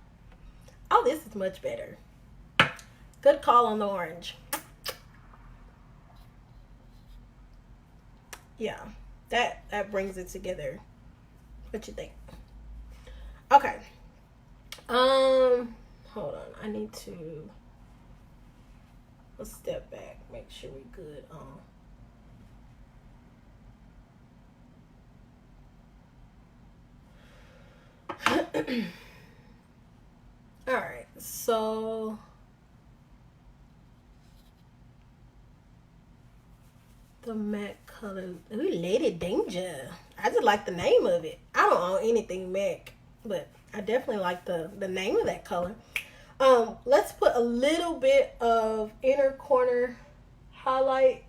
Oh, this is much better. Good call on the orange. Yeah, that brings it together. What you think? Okay. Hold on. I need to, let's step back. Make sure we're good on. All right, so the MAC color. Ooh, Lady Danger. I just like the name of it. I don't own anything MAC, but I definitely like the name of that color. Let's put a little bit of inner corner highlight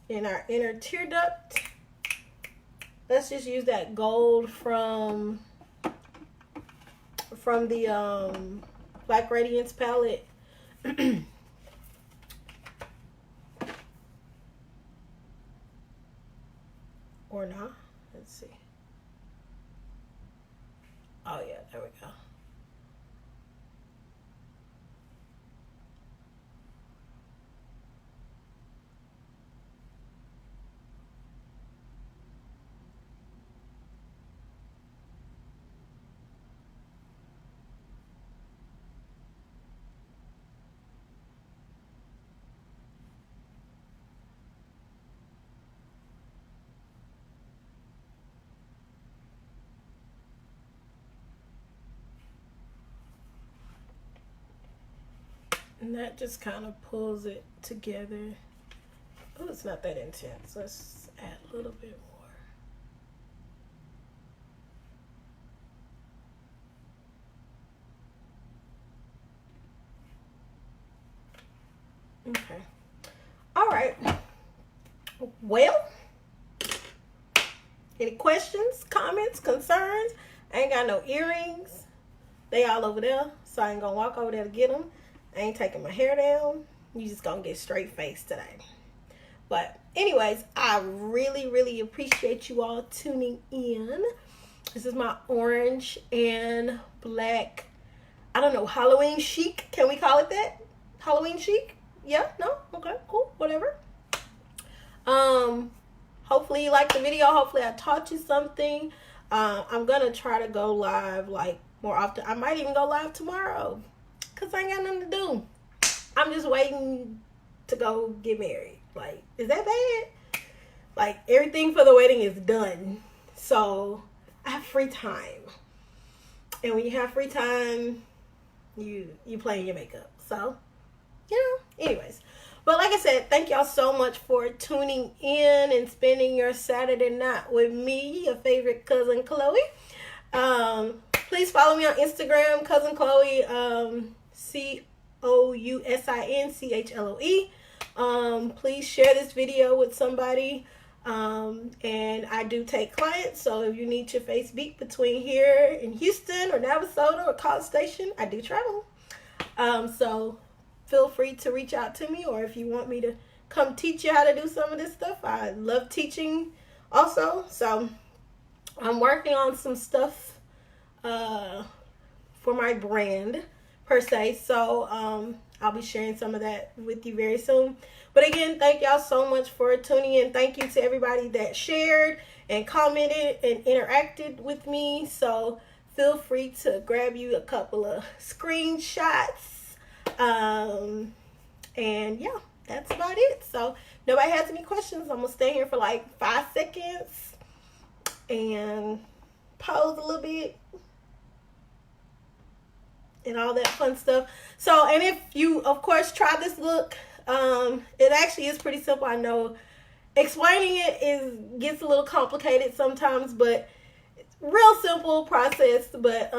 in our inner tear duct. Let's just use that gold from the Black Radiance palette. Or not. Let's see. Oh yeah, there we go. And that just kind of pulls it together. Oh, it's not that intense. Let's add a little bit more. Okay. All right. Well, any questions, comments, concerns? I ain't got no earrings. They all over there, so I ain't gonna walk over there to get them. I ain't taking my hair down. You just gonna get straight face today. But anyways, I really, really appreciate you all tuning in. This is my orange and black, I don't know, Halloween chic. Can we call it that? Halloween chic? Yeah? No? Okay, cool. Whatever. Hopefully you liked the video. Hopefully I taught you something. I'm gonna try to go live like more often. I might even go live tomorrow, because I ain't got nothing to do. I'm just waiting to go get married. Like, is that bad? Like, everything for the wedding is done. So, I have free time. And when you have free time, you play in your makeup. So, anyways. But like I said, thank y'all so much for tuning in and spending your Saturday night with me, your favorite cousin Chloe. Please follow me on Instagram, CousinChloe, CousinChloe. Please share this video with somebody. And I do take clients, so if you need your face beat between here in Houston or Navasota or College Station, I do travel. So feel free to reach out to me, or if you want me to come teach you how to do some of this stuff, I love teaching also. So I'm working on some stuff for my brand per se, so I'll be sharing some of that with you very soon. But again, thank y'all so much for tuning in. Thank you to everybody that shared and commented and interacted with me. So feel free to grab you a couple of screenshots. And yeah, that's about it. So nobody has any questions, I'm gonna stay here for like 5 seconds and pose a little bit and all that fun stuff. So, and if you of course try this look, it actually is pretty simple. I know explaining it gets a little complicated sometimes, but real simple process. But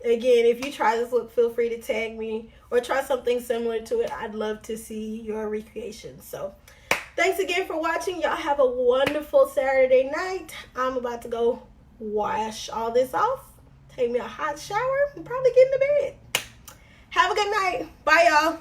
again, if you try this look, feel free to tag me or try something similar to it. I'd love to see your recreation. So thanks again for watching. Y'all have a wonderful Saturday night. I'm about to go wash all this off, take me a hot shower, and probably get into bed. Have a good night. Bye, y'all.